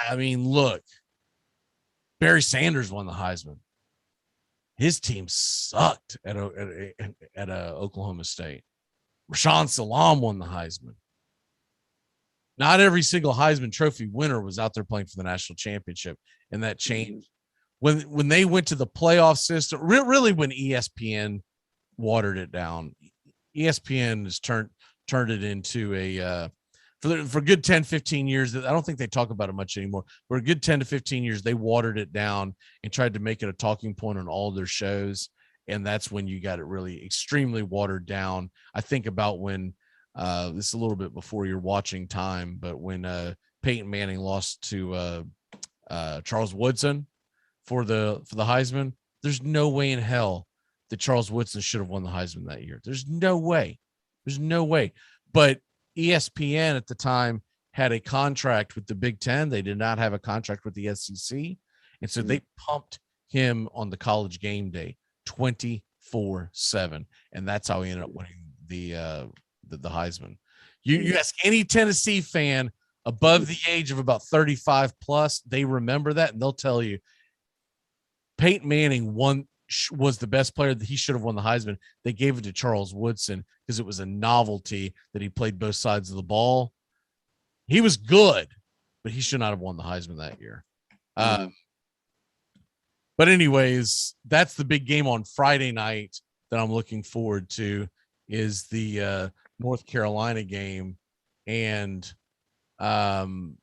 I mean, look, Barry Sanders won the Heisman. His team sucked at Oklahoma State. Rashawn Salam won the Heisman. Not every single Heisman Trophy winner was out there playing for the national championship, and that changed when they went to the playoff system. Really, when ESPN watered it down. ESPN has turned it into a for a good 10, 15 years. I don't think they talk about it much anymore. For a good 10 to 15 years, they watered it down and tried to make it a talking point on all their shows. And that's when you got it really extremely watered down. I think about when this is a little bit before your watching time, but when Peyton Manning lost to Charles Woodson for the Heisman, there's no way in hell that Charles Woodson should have won the Heisman that year. There's no way. There's no way. But ESPN at the time had a contract with the Big Ten. They did not have a contract with the SEC. And so they pumped him on the College Game Day 24/7. And that's how he ended up winning the Heisman. You ask any Tennessee fan above the age of about 35 plus, they remember that, and they'll tell you Peyton Manning was the best player, that he should have won the Heisman. They gave it to Charles Woodson because it was a novelty that he played both sides of the ball. He was good, but he should not have won the Heisman that year. But anyways, that's the big game on Friday night that I'm looking forward to, is the North Carolina game. And then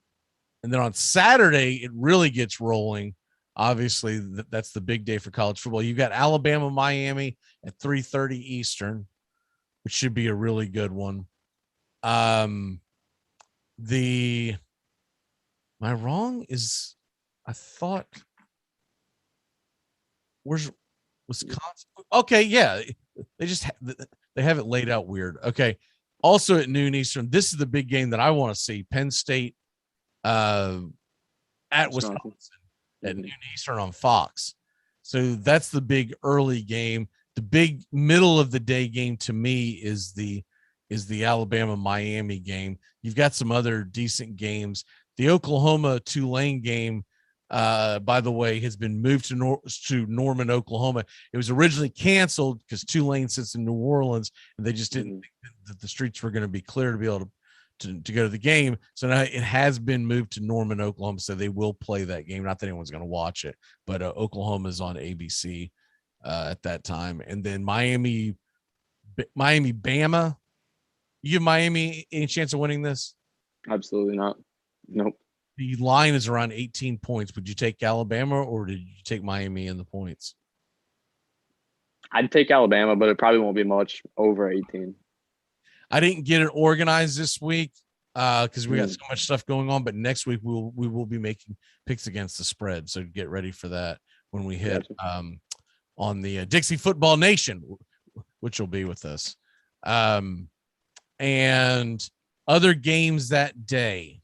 on Saturday, it really gets rolling. Obviously, that's the big day for college football. You've got Alabama, Miami at 3:30 Eastern, which should be a really good one. Am I wrong? I thought, where's Wisconsin? Okay, yeah, they have it laid out weird. Okay, also at noon Eastern, this is the big game that I want to see: Penn State at Wisconsin at noon Eastern on Fox. So that's the big early game. The big middle of the day game to me is the Alabama Miami game. You've got some other decent games. The Oklahoma Tulane game, by the way, has been moved to Norman, Oklahoma. It was originally canceled because Tulane sits in New Orleans, and they just didn't think that the streets were going to be clear to be able to go to the game. So now it has been moved to Norman, Oklahoma. So they will play that game. Not that anyone's going to watch it, but Oklahoma is on ABC at that time. And then Miami, Bama. You give Miami any chance of winning this? Absolutely not. Nope. The line is around 18 points. Would you take Alabama, or did you take Miami in the points? I'd take Alabama, but it probably won't be much over 18. I didn't get it organized this week because we got so much stuff going on. But next week we will be making picks against the spread. So get ready for that when we hit on the Dixie Football Nation, which will be with us. And other games that day.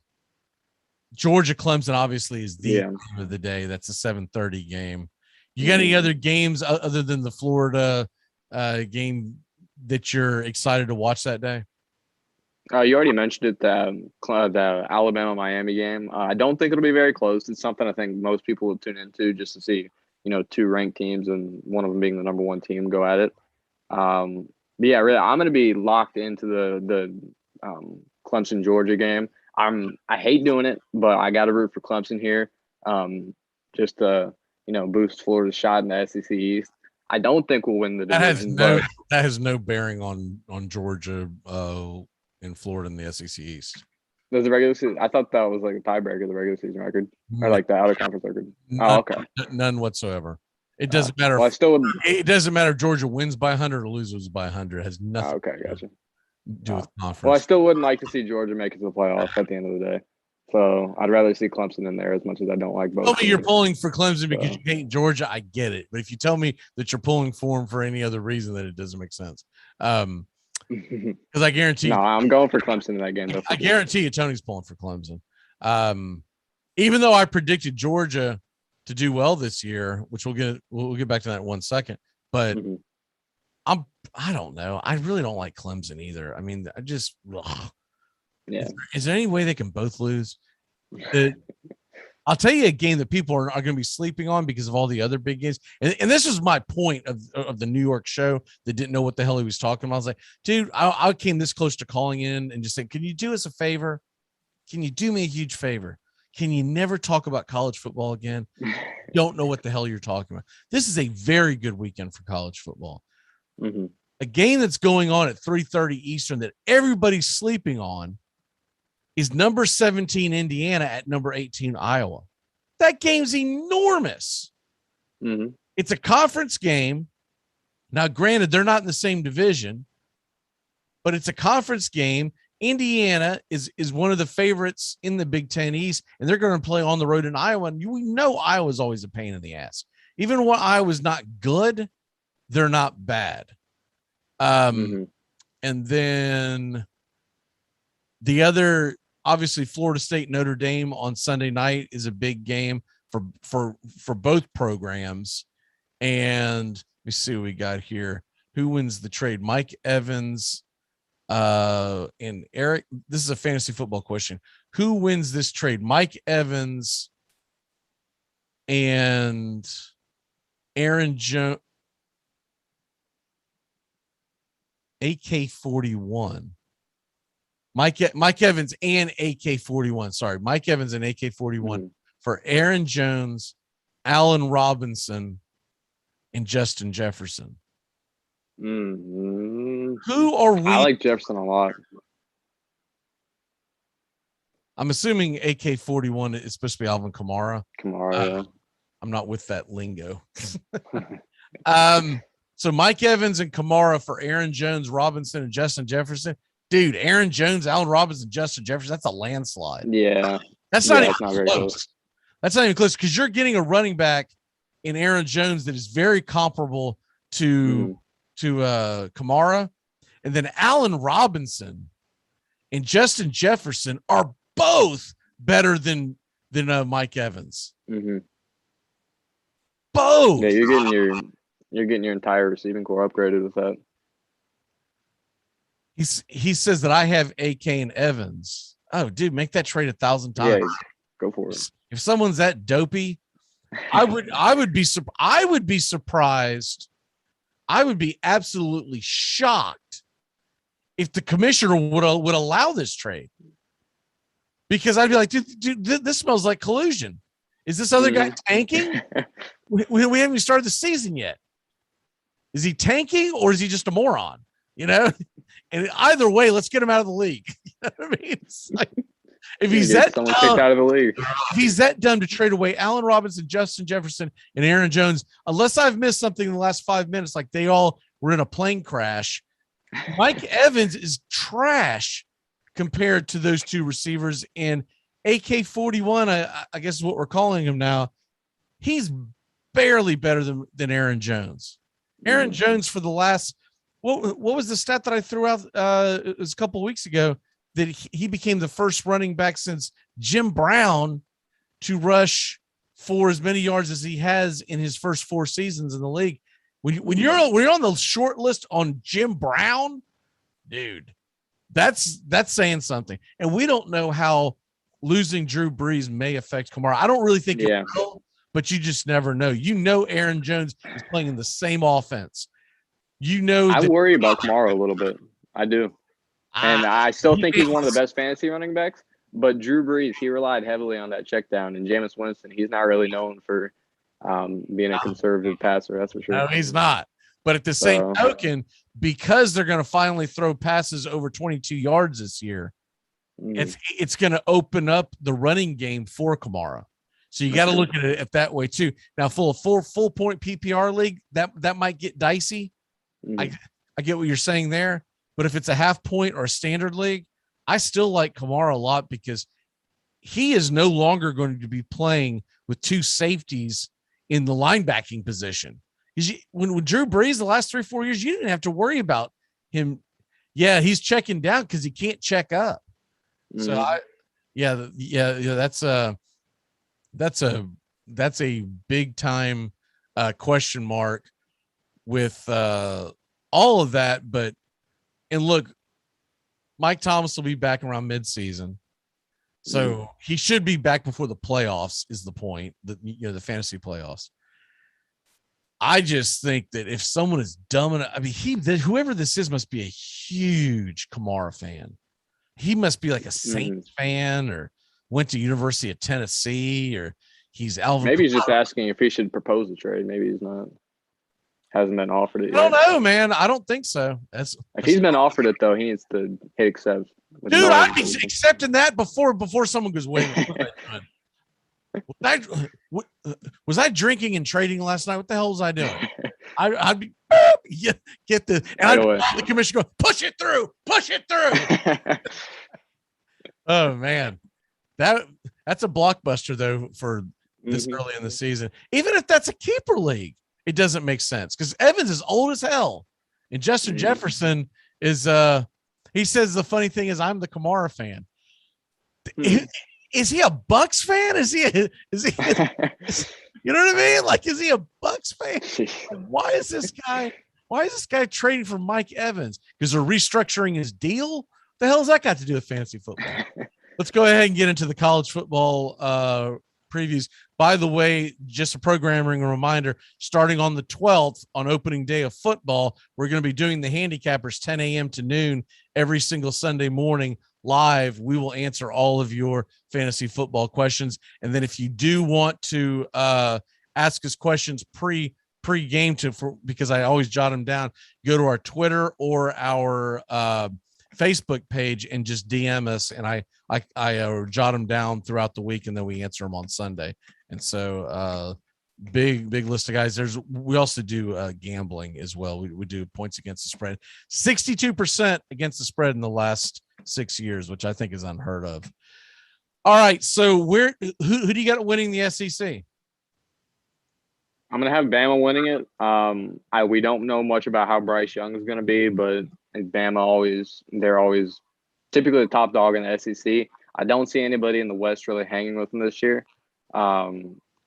Georgia Clemson obviously is the game of the day. That's a 7:30 game. You got any other games other than the Florida game that you're excited to watch that day? You already mentioned it, the Alabama Miami game. I don't think it'll be very close. It's something I think most people will tune into just to see, two ranked teams and one of them being the number one team go at it. But yeah, really, I'm going to be locked into the Clemson Georgia game. I hate doing it, but I got to root for Clemson here, just to boost Florida's shot in the SEC East. I don't think we'll win the division. That has no bearing on Georgia and Florida in the SEC East. Does the regular season? I thought that was like a tiebreaker, the regular season record, or like the out of conference record. Okay, none whatsoever. It doesn't matter. Well, it doesn't matter if Georgia wins by 100 or loses by 100. It has nothing. Okay, gotcha. To do with conference. Well, I still wouldn't like to see Georgia make it to the playoffs at the end of the day. So I'd rather see Clemson in there, as much as I don't like both. Tell me you're pulling for Clemson because you hate Georgia. I get it. But if you tell me that you're pulling for them for any other reason, then it doesn't make sense. Because I guarantee. No, I'm going for Clemson in that game. I guarantee you Tony's pulling for Clemson. Even though I predicted Georgia to do well this year, which we'll get back to that in 1 second. but I don't know. I really don't like Clemson either. I mean, I just Is there any way they can both lose? I'll tell you a game that people are going to be sleeping on because of all the other big games. And this was my point of the New York show that didn't know what the hell he was talking about. I was like, dude, I came this close to calling in and just saying, can you do us a favor? Can you do me a huge favor? Can you never talk about college football again? Don't know what the hell you're talking about. This is a very good weekend for college football. A game that's going on at 3:30 Eastern that everybody's sleeping on is number 17 Indiana at number 18 Iowa. That game's enormous. It's a conference game. Now, granted, they're not in the same division, but it's a conference game. Indiana is one of the favorites in the Big Ten East, and they're going to play on the road in Iowa. And we know Iowa's always a pain in the ass. Even when Iowa's not good, they're not bad. And then the other, obviously, Florida State Notre Dame on Sunday night is a big game for both programs. And let me see what we got here. Who wins the trade? Mike Evans and Eric. This is a fantasy football question. Who wins this trade? Mike Evans and Aaron Jones. AK-41. Mike Evans and AK-41. Sorry, Mike Evans and AK-41 for Aaron Jones, Allen Robinson, and Justin Jefferson. Who are we? I like Jefferson a lot. I'm assuming AK-41 is supposed to be Alvin Kamara. Yeah. I'm not with that lingo. So Mike Evans and Kamara for Aaron Jones, Robinson, and Justin Jefferson. Dude, Aaron Jones, Allen Robinson, Justin Jefferson, that's a landslide. Yeah. That's not even close. That's not even close because you're getting a running back in Aaron Jones that is very comparable to Kamara. And then Allen Robinson and Justin Jefferson are both better than Mike Evans. Both. Yeah, you're getting your entire receiving core upgraded with that. He says that I have AK and Evans. Oh, dude, make that trade 1,000 times. Yeah, go for it. If someone's that dopey, I would be surprised. I would be absolutely shocked if the commissioner would allow this trade, because I'd be like, dude, this smells like collusion. Is this other guy tanking? We haven't even started the season yet. Is he tanking or is he just a moron? You know, and either way, let's get him out of the league. You know what I mean? It's like, if he's that dumb, kicked out of the league, if he's that dumb to trade away Allen Robinson, Justin Jefferson, and Aaron Jones, unless I've missed something in the last 5 minutes, like they all were in a plane crash, Mike Evans is trash compared to those two receivers. And AK-41, I guess is what we're calling him now. He's barely better than Aaron Jones. Aaron Jones for the last, what was the stat that I threw out? It was a couple of weeks ago that he became the first running back since Jim Brown to rush for as many yards as he has in his first 4 seasons in the league. When you're on the short list on Jim Brown, dude, that's saying something. And we don't know how losing Drew Brees may affect Kamara. I don't really think it will, but you just never know. You know, Aaron Jones is playing in the same offense. You know, I worry about Kamara a little bit. I do. And I still think he's one of the best fantasy running backs. But Drew Brees, he relied heavily on that check down. And Jameis Winston, he's not really known for being a conservative passer. That's for sure. No, he's not. But at the same token, because they're going to finally throw passes over 22 yards this year, it's going to open up the running game for Kamara. So you got to look at it that way too. Now, full point PPR league, that might get dicey. I get what you're saying there. But if it's a half point or a standard league, I still like Kamara a lot because he is no longer going to be playing with 2 safeties in the linebacking position. When Drew Brees, the last 3-4 years, you didn't have to worry about him. Yeah, he's checking down because he can't check up. So that's a big time question mark with all of that. And look, Mike Thomas will be back around midseason. So he should be back before the playoffs is the point, the fantasy playoffs. I just think that if someone is dumb enough, I mean, whoever this is must be a huge Kamara fan. He must be like a Saints fan or went to University of Tennessee, or he's Alvin. Maybe he's Kamara. just asking if he should propose the trade. Maybe he's not. Hasn't been offered it yet. I don't know, man. I don't think so. If he's been offered it, though, he needs to hit accept. Dude, I'd be accepting that before someone goes, wait. Was I drinking and trading last night? What the hell was I doing? I'd be get the and I'd call the commissioner go, push it through. Oh man, that's a blockbuster though for this early in the season. Even if that's a keeper league, it doesn't make sense because Evans is old as hell, and Justin Jefferson is he says the funny thing is I'm the Kamara fan. Is he a Bucks fan? Is he you know what I mean? Like, is he a Bucks fan? Why is this guy trading for Mike Evans? Because they're restructuring his deal? The hell has that got to do with fantasy football? Let's go ahead and get into the college football previews. By the way, just a programming reminder, starting on the 12th on opening day of football, we're going to be doing the handicappers 10 a.m. to noon every single Sunday morning live. We will answer all of your fantasy football questions. And then if you do want to ask us questions pre-game because I always jot them down, go to our Twitter or our Facebook page and just DM us, and I jot them down throughout the week, and then we answer them on Sunday. And so big list of guys. We also do gambling as well. We do points against the spread, 62% against the spread in the last 6 years, which I think is unheard of. All right, so who do you got winning the SEC? I'm gonna have Bama winning it. We don't know much about how Bryce Young is gonna be, but Bama they're always typically the top dog in the SEC. I don't see anybody in the West really hanging with them this year.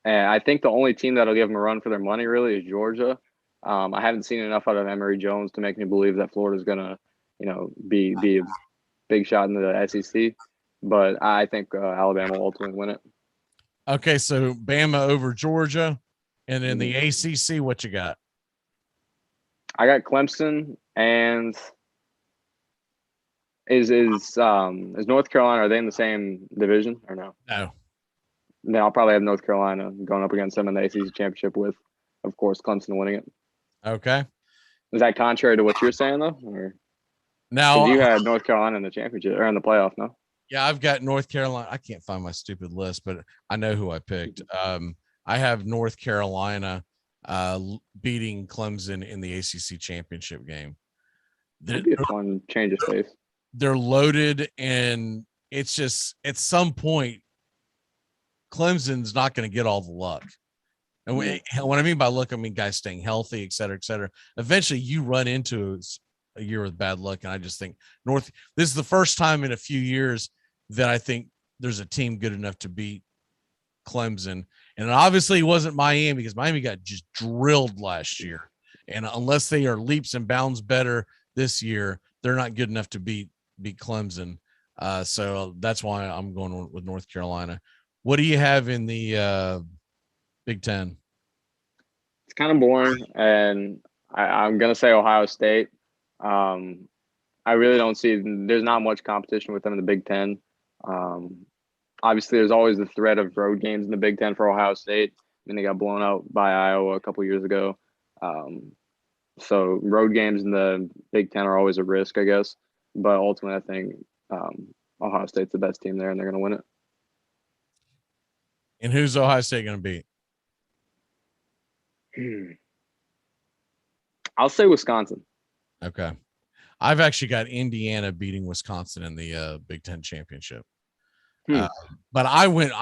And I think the only team that'll give them a run for their money really is Georgia. I haven't seen enough out of Emory Jones to make me believe that Florida's gonna, be a big shot in the SEC. But I think Alabama will ultimately win it. Okay, so Bama over Georgia, and in the ACC, what you got? I got Clemson, and is North Carolina, are they in the same division or no? No. Then I'll probably have North Carolina going up against them in the ACC championship with, of course, Clemson winning it. Okay. Is that contrary to what you're saying though? Or now you had North Carolina in the championship or in the playoff, no? Yeah, I've got North Carolina. I can't find my stupid list, but I know who I picked. I have North Carolina beating Clemson in the ACC championship game. That'd be a fun change of pace. They're loaded, and it's just at some point, Clemson's not going to get all the luck. And what I mean by luck, I mean guys staying healthy, et cetera, et cetera. Eventually, you run into a year with bad luck, and I just think this is the first time in a few years that I think there's a team good enough to beat Clemson. And obviously it wasn't Miami, because Miami got just drilled last year. And unless they are leaps and bounds better this year, they're not good enough to beat Clemson. So that's why I'm going with North Carolina. What do you have in the Big Ten? It's kind of boring, and I'm going to say Ohio State. I really don't see – there's not much competition with them in the Big Ten. Obviously, there's always the threat of road games in the Big Ten for Ohio State. I mean, they got blown out by Iowa a couple years ago. So road games in the Big Ten are always a risk, I guess. But ultimately, I think Ohio State's the best team there, and they're going to win it. And who's Ohio State going to beat? I'll say Wisconsin. Okay. I've actually got Indiana beating Wisconsin in the Big Ten championship. But I went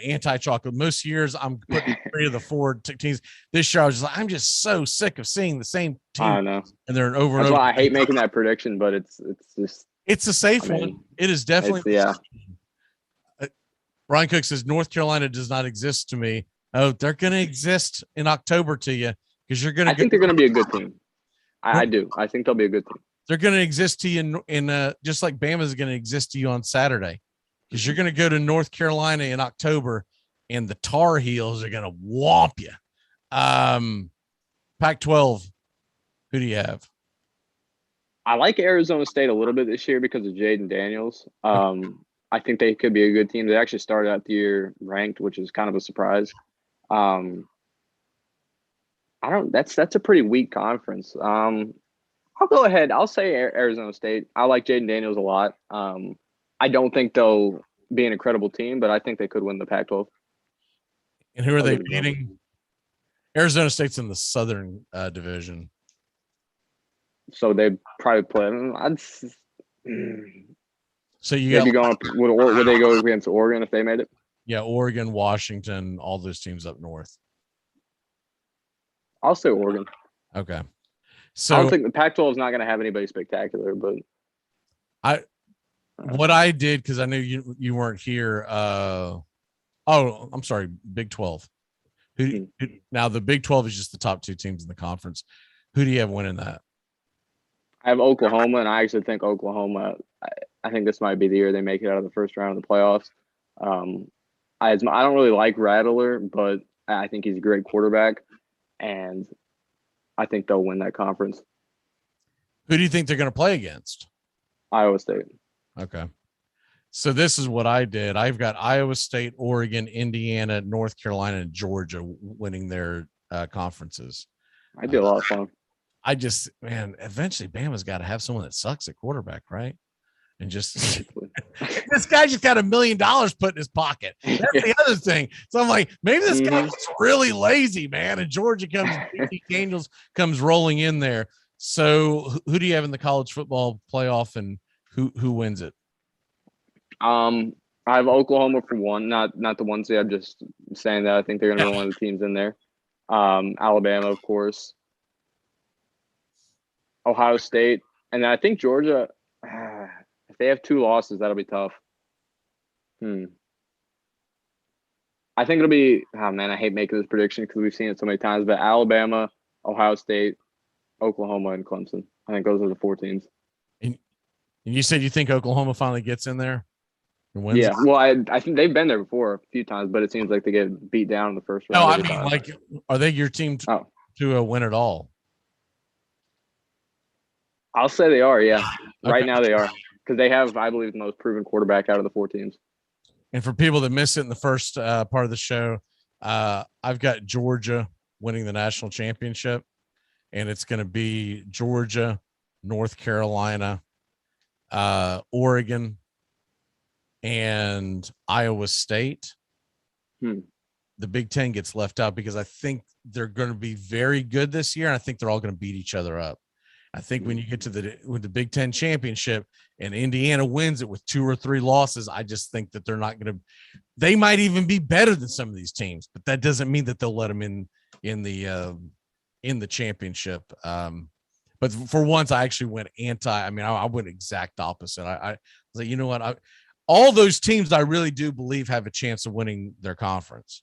anti-chocolate. Most years I'm putting 3 of the 4 teams. This year I was just like, I'm just so sick of seeing the same team. I know. And they're over. That's and over. why I hate making that prediction, but it's a safe one. It is definitely. Yeah. Brian Cook says North Carolina does not exist to me. Oh, they're going to exist in October to you. because you're going to. I think they're going to be a good team. I do. I think they'll be a good team. They're going to exist to you in just like Bama's going to exist to you on Saturday, because you're going to go to North Carolina in October, and the Tar Heels are going to whomp you. Pac-12, who do you have? I like Arizona State a little bit this year because of Jaden Daniels. I think they could be a good team. They actually started out the year ranked, which is kind of a surprise. That's a pretty weak conference. I'll go ahead. I'll say Arizona State. I like Jaden Daniels a lot. I don't think they'll be an incredible team, but I think they could win the Pac-12. And who are they beating? Arizona State's in the Southern Division. So they probably play. So you maybe going. Would they go against Oregon if they made it? Yeah, Oregon, Washington, all those teams up north. I'll say Oregon. Okay. So I don't think the Pac-12 is not going to have anybody spectacular, but what I did, because I knew you weren't here. I'm sorry, Big 12. Now the Big 12 is just the top two teams in the conference. Who do you have winning that? I have Oklahoma, and I actually think Oklahoma. I think this might be the year they make it out of the first round of the playoffs. I don't really like Rattler, but I think he's a great quarterback, and I think they'll win that conference. Who do you think they're going to play against? Iowa State. Okay. So this is what I did. I've got Iowa State, Oregon, Indiana, North Carolina, and Georgia winning their conferences. I'd be a lot of fun. Eventually Bama's got to have someone that sucks at quarterback, right? And just this guy just got $1 million put in his pocket. That's the other thing. So I'm like, maybe this guy was really lazy, man. And Georgia Daniels comes rolling in there. So who do you have in the college football playoff, and who wins it? I have Oklahoma for one, not the one seed. I'm just saying that I think they're going to be one of the teams in there. Alabama, of course. Ohio State, and I think Georgia. If they have 2 losses, that'll be tough. I think it'll be. Oh man, I hate making this prediction because we've seen it so many times. But Alabama, Ohio State, Oklahoma, and Clemson. I think those are the 4 teams. And you said you think Oklahoma finally gets in there and wins? Yeah, well, I think they've been there before a few times, but it seems like they get beat down in the first round. No, I mean, like, are they your team to win it all? I'll say they are. Yeah, right Okay. now they are, because they have, I believe, the most proven quarterback out of the 4 teams. And for people that missed it in the first part of the show, I've got Georgia winning the national championship, and it's going to be Georgia, North Carolina, Oregon, and Iowa State. The Big Ten gets left out because I think they're going to be very good this year, and I think they're all going to beat each other up. I think when you get to the Big Ten championship and Indiana wins it with 2 or 3 losses, I just think that they're not going to. They might even be better than some of these teams, but that doesn't mean that they'll let them in the championship. But for once, I actually went I went exact opposite. I was like, you know what? All those teams I really do believe have a chance of winning their conference.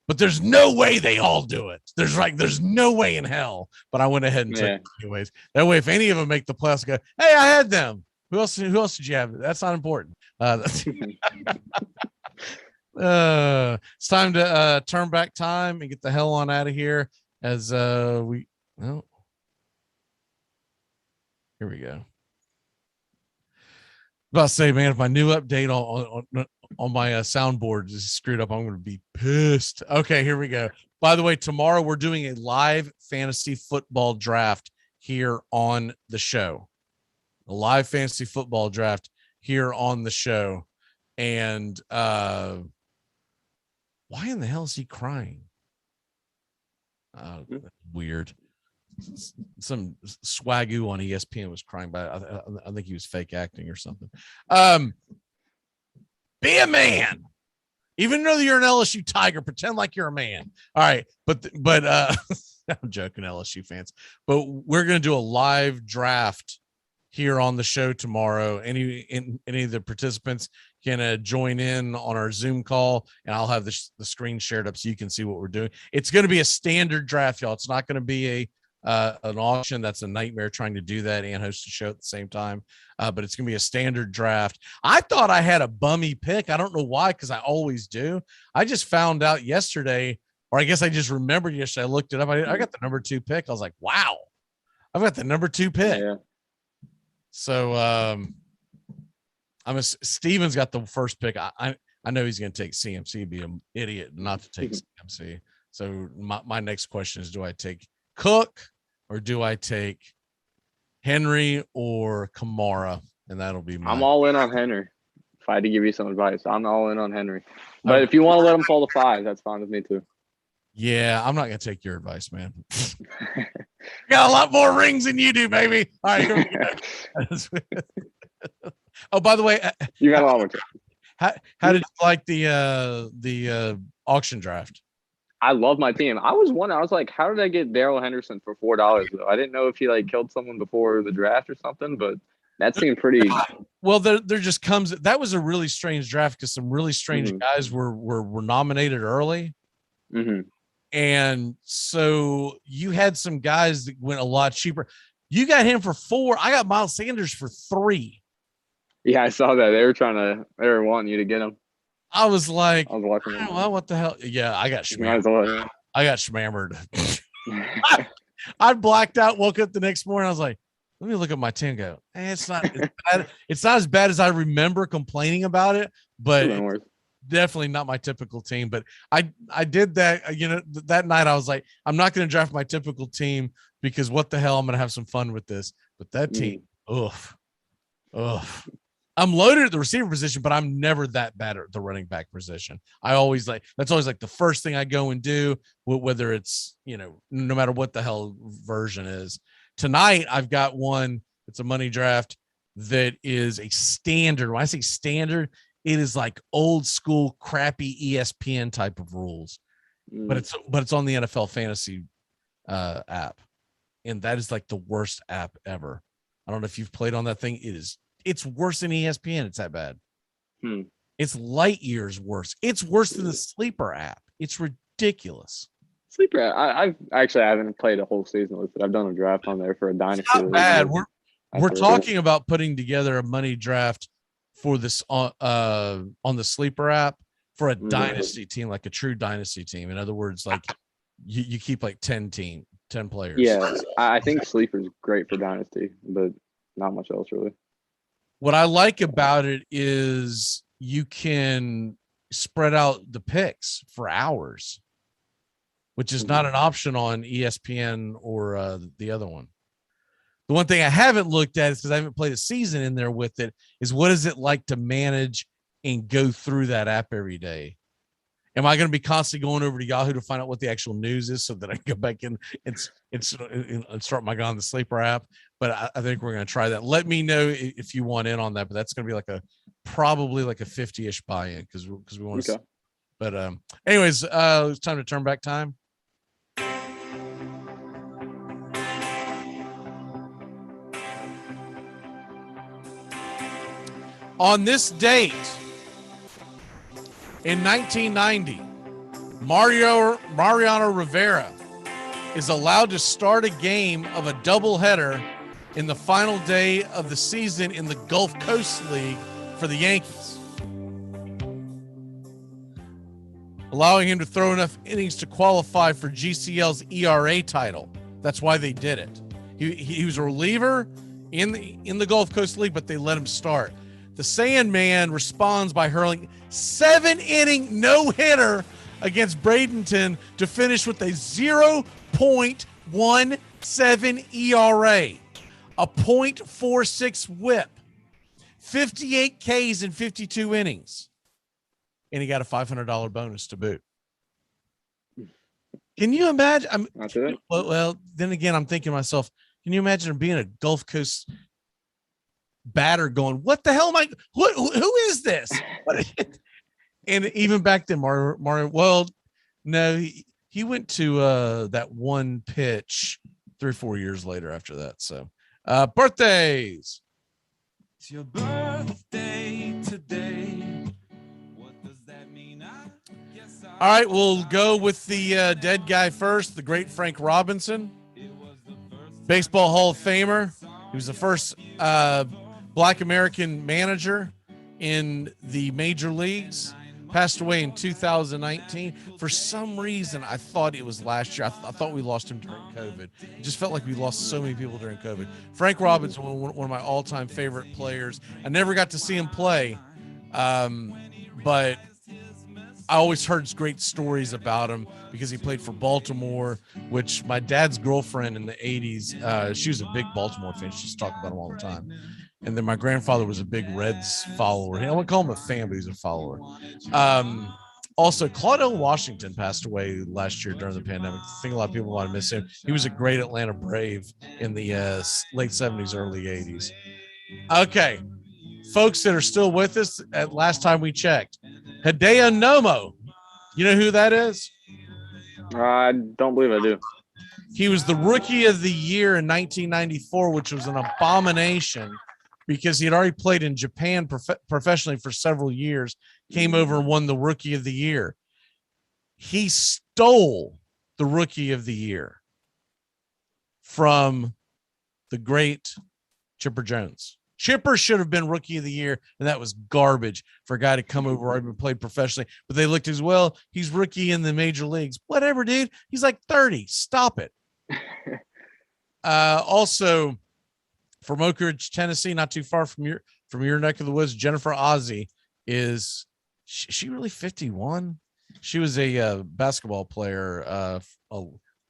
But there's no way they all do it. There's no way in hell. But I went ahead and took it anyways. That way, if any of them make the playoffs, go, hey, I had them. Who else did you have? That's not important. It's time to turn back time and get the hell on out of here. As here we go. About to say, man, if my new update on my soundboard is screwed up, I'm going to be pissed. Okay, here we go. By the way, tomorrow we're doing a live fantasy football draft here on the show. A live fantasy football draft here on the show. And why in the hell is he crying? That's weird. Some swagoo on ESPN was crying, but I think he was fake acting or something. Be a man. Even though you're an LSU Tiger, pretend like you're a man. All right, but I'm joking, LSU fans. But we're gonna do a live draft here on the show tomorrow. Any of the participants can join in on our Zoom call, and I'll have the screen shared up so you can see what we're doing. It's going to be a standard draft, y'all. It's not going to be an auction. That's a nightmare trying to do that and host a show at the same time. But it's going to be a standard draft. I thought I had a bummy pick. I don't know why, because I always do. I just found out yesterday, or I guess I just remembered yesterday. I looked it up. I got the number 2 pick. I was like, wow, I've got the number 2 pick. Yeah. So Steven's got the first pick. I know he's going to take CMC. He'd be an idiot not to take CMC. So my next question is, do I take Cook or do I take Henry or Kamara? And that'll be I'm all in on Henry. If I had to give you some advice, I'm all in on Henry. But if you want to let him fall to 5, that's fine with me too. Yeah, I'm not going to take your advice, man. Got a lot more rings than you do, baby. All right. Here we go. Oh, by the way, you got a lot more. How did you like the auction draft? I love my team. I was wondering. I was like, how did I get Darrell Henderson for $4 though? I didn't know if he like killed someone before the draft or something, but that seemed pretty. Well, there just comes. That was a really strange draft because some really strange guys were nominated early. And so you had some guys that went a lot cheaper. You got him for 4. I got Miles Sanders for 3. Yeah, I saw that. They were wanting you to get him. I was like, I was watching them. Well, what the hell? Yeah, I got shmammered. I got shmammered. I blacked out, woke up the next morning. I was like, let me look at my team and go, it's not as bad as I remember complaining about it, but definitely not my typical team. But I did that, that night I was like, I'm not going to draft my typical team because what the hell, I'm going to have some fun with this. But that team, I'm loaded at the receiver position, but I'm never that bad at the running back position. That's always like the first thing I go and do, whether it's, no matter what the hell version is. Tonight, I've got one. It's a money draft that is a standard. When I say standard, it is like old school, crappy ESPN type of rules, but it's on the NFL fantasy app. And that is like the worst app ever. I don't know if you've played on that thing. It's worse than ESPN. It's that bad. It's light years worse. It's worse than the Sleeper app. It's ridiculous. Sleeper app. I haven't played a whole season with it. I've done a draft on there for a dynasty. It's not bad. We're talking about putting together a money draft for this on the Sleeper app for a dynasty team, like a true dynasty team. In other words, like you keep like 10 players. Yeah, I think Sleeper's great for dynasty, but not much else really. What I like about it is you can spread out the picks for hours, which is not an option on ESPN or the other one. The one thing I haven't looked at is because I haven't played a season in there with it is what is it like to manage and go through that app every day? Am I going to be constantly going over to Yahoo to find out what the actual news is so that I can go back in and start my guy on the Sleeper app? But I think we're going to try that. Let me know if you want in on that, but that's going to be probably like a 50-ish buy-in because we want to. But anyways, it's time to turn back time. On this date in 1990, Mariano Rivera is allowed to start a game of a doubleheader in the final day of the season in the Gulf Coast League for the Yankees, allowing him to throw enough innings to qualify for GCL's ERA title. That's why they did it. He was a reliever in the Gulf Coast League, but they let him start. The Sandman responds by hurling 7-inning no-hitter against Bradenton to finish with a 0.17 ERA, a .46 whip, 58 Ks in 52 innings, and he got a $500 bonus to boot. Can you imagine? Well, then again, I'm thinking to myself, can you imagine being a Gulf Coast batter going, what the hell am I? Who is this? And even back then, Mario. Well, no, he went to that one pitch 3 or 4 years later after that. So, birthdays. It's your birthday today. What does that mean? I guess All right, we'll go with the dead guy first, the great Frank Robinson, Baseball Hall of Famer. He was the first Black American manager in the major leagues. Passed away in 2019. For some reason, I thought it was last year. I thought we lost him during COVID. It just felt like we lost so many people during COVID. Frank Robinson, one of my all-time favorite players. I never got to see him play, but I always heard great stories about him because he played for Baltimore, which my dad's girlfriend in the 80s, she was a big Baltimore fan. She just talked about him all the time. And then my grandfather was a big Reds follower. I wouldn't call him a fan, but he's a follower. Also, Claudell Washington passed away last year during the pandemic. I think a lot of people might miss him. He was a great Atlanta Brave in the late 70s, early 80s. Okay, folks that are still with us at last time we checked, Hideo Nomo. You know who that is? I don't believe I do. He was the Rookie of the Year in 1994, which was an abomination because he had already played in Japan professionally for several years, came over and won the Rookie of the Year. He stole the Rookie of the Year from the great Chipper Jones. Chipper should have been Rookie of the Year, and that was garbage for a guy to come over and play professionally. But they looked as well. He's rookie in the major leagues. Whatever, dude. He's like 30. Stop it. Also, from Oak Ridge, Tennessee, not too far from your neck of the woods, Jennifer Ozzie is she really 51? She was a basketball player,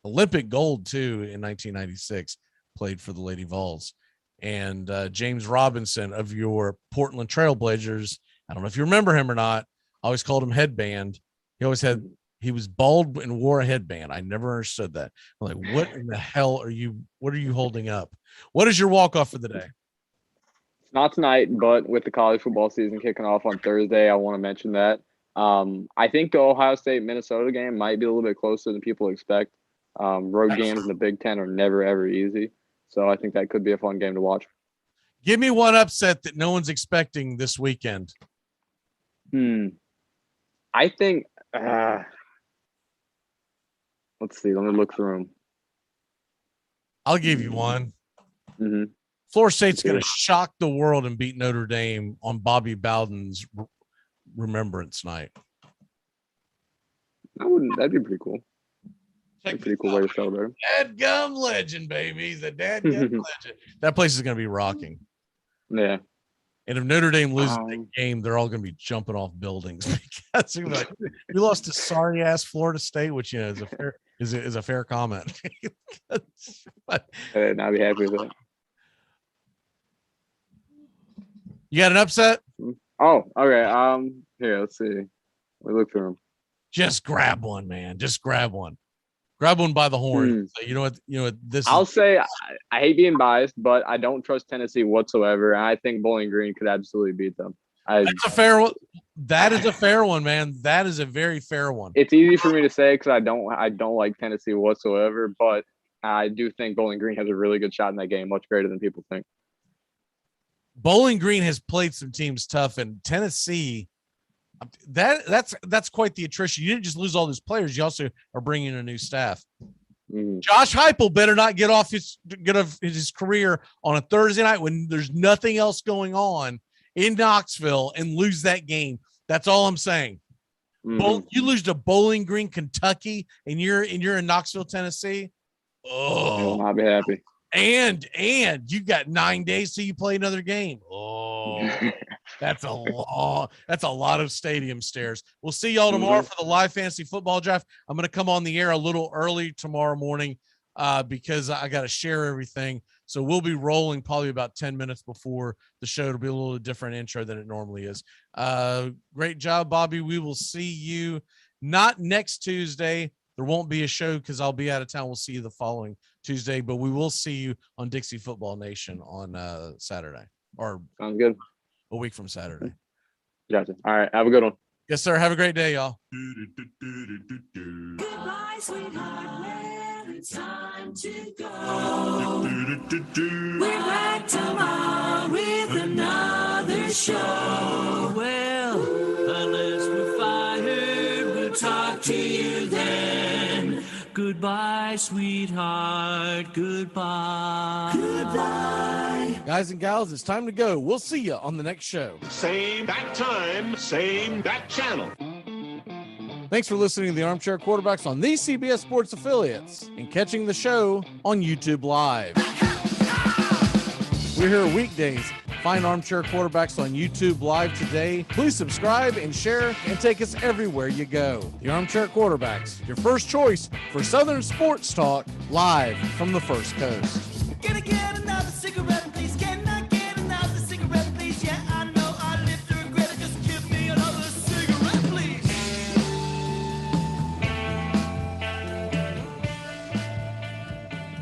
Olympic gold too in 1996. Played for the Lady Vols. And James Robinson of your Portland Trailblazers. I don't know if you remember him or not. I always called him Headband. He was bald and wore a headband. I never understood that. I'm like, what in the hell what are you holding up? What is your walk-off for the day? It's not tonight, but with the college football season kicking off on Thursday, I want to mention that. I think the Ohio State-Minnesota game might be a little bit closer than people expect. Road games in the Big Ten are never, ever easy. So I think that could be a fun game to watch. Give me one upset that no one's expecting this weekend. I think let's see. Let me look through them. I'll give you one. Mm-hmm. Florida State's going to shock the world and beat Notre Dame on Bobby Bowden's remembrance night. That'd be pretty cool. That's a pretty cool way to celebrate. Dadgum legend, baby. He's a dadgum legend. That place is going to be rocking. Yeah. And if Notre Dame loses the game, they're all going to be jumping off buildings because like, we lost to sorry ass Florida State, which is a fair comment. I'd be happy with that. You got an upset? Oh, okay. Here, let's see. We look through them. Just grab one, man. Just grab one. Grab one by the horn. So you know what? I'll say I hate being biased, but I don't trust Tennessee whatsoever. And I think Bowling Green could absolutely beat them. That's a fair one. That is a fair one, man. That is a very fair one. It's easy for me to say because I don't like Tennessee whatsoever, but I do think Bowling Green has a really good shot in that game, much greater than people think. Bowling Green has played some teams tough, and Tennessee. That's quite the attrition. You didn't just lose all those players; you also are bringing in a new staff. Josh Heupel better not get off his career on a Thursday night when there's nothing else going on in Knoxville and lose that game. That's all I'm saying. You lose to Bowling Green, Kentucky, and you're in Knoxville, Tennessee. Oh, I'll be happy. And you got 9 days till you play another game. Oh, that's a lot of stadium stairs. We'll see y'all tomorrow for the live fantasy football draft. I'm going to come on the air a little early tomorrow morning because I got to share everything. So we'll be rolling probably about 10 minutes before the show. It'll be a little different intro than it normally is. Great job, Bobby. We will see you not next Tuesday. There won't be a show because I'll be out of town. We'll see you the following Tuesday, but we will see you on Dixie Football Nation on Saturday. Or sounds good. A week from Saturday. Gotcha. All right. Have a good one. Yes, sir. Have a great day, y'all. Goodbye, sweetheart. it's time to go. We're back tomorrow with another show. Well, unless we're fired, we'll talk to you then. Goodbye, sweetheart. Goodbye. Goodbye. Guys and gals, it's time to go. We'll see you on the next show. Same bat time, same bat channel. Thanks for listening to the Armchair Quarterbacks on these CBS Sports affiliates and catching the show on YouTube Live. We're here weekdays. Find Armchair Quarterbacks on YouTube Live today. Please subscribe and share and take us everywhere you go. The Armchair Quarterbacks, your first choice for Southern sports talk, live from the First Coast.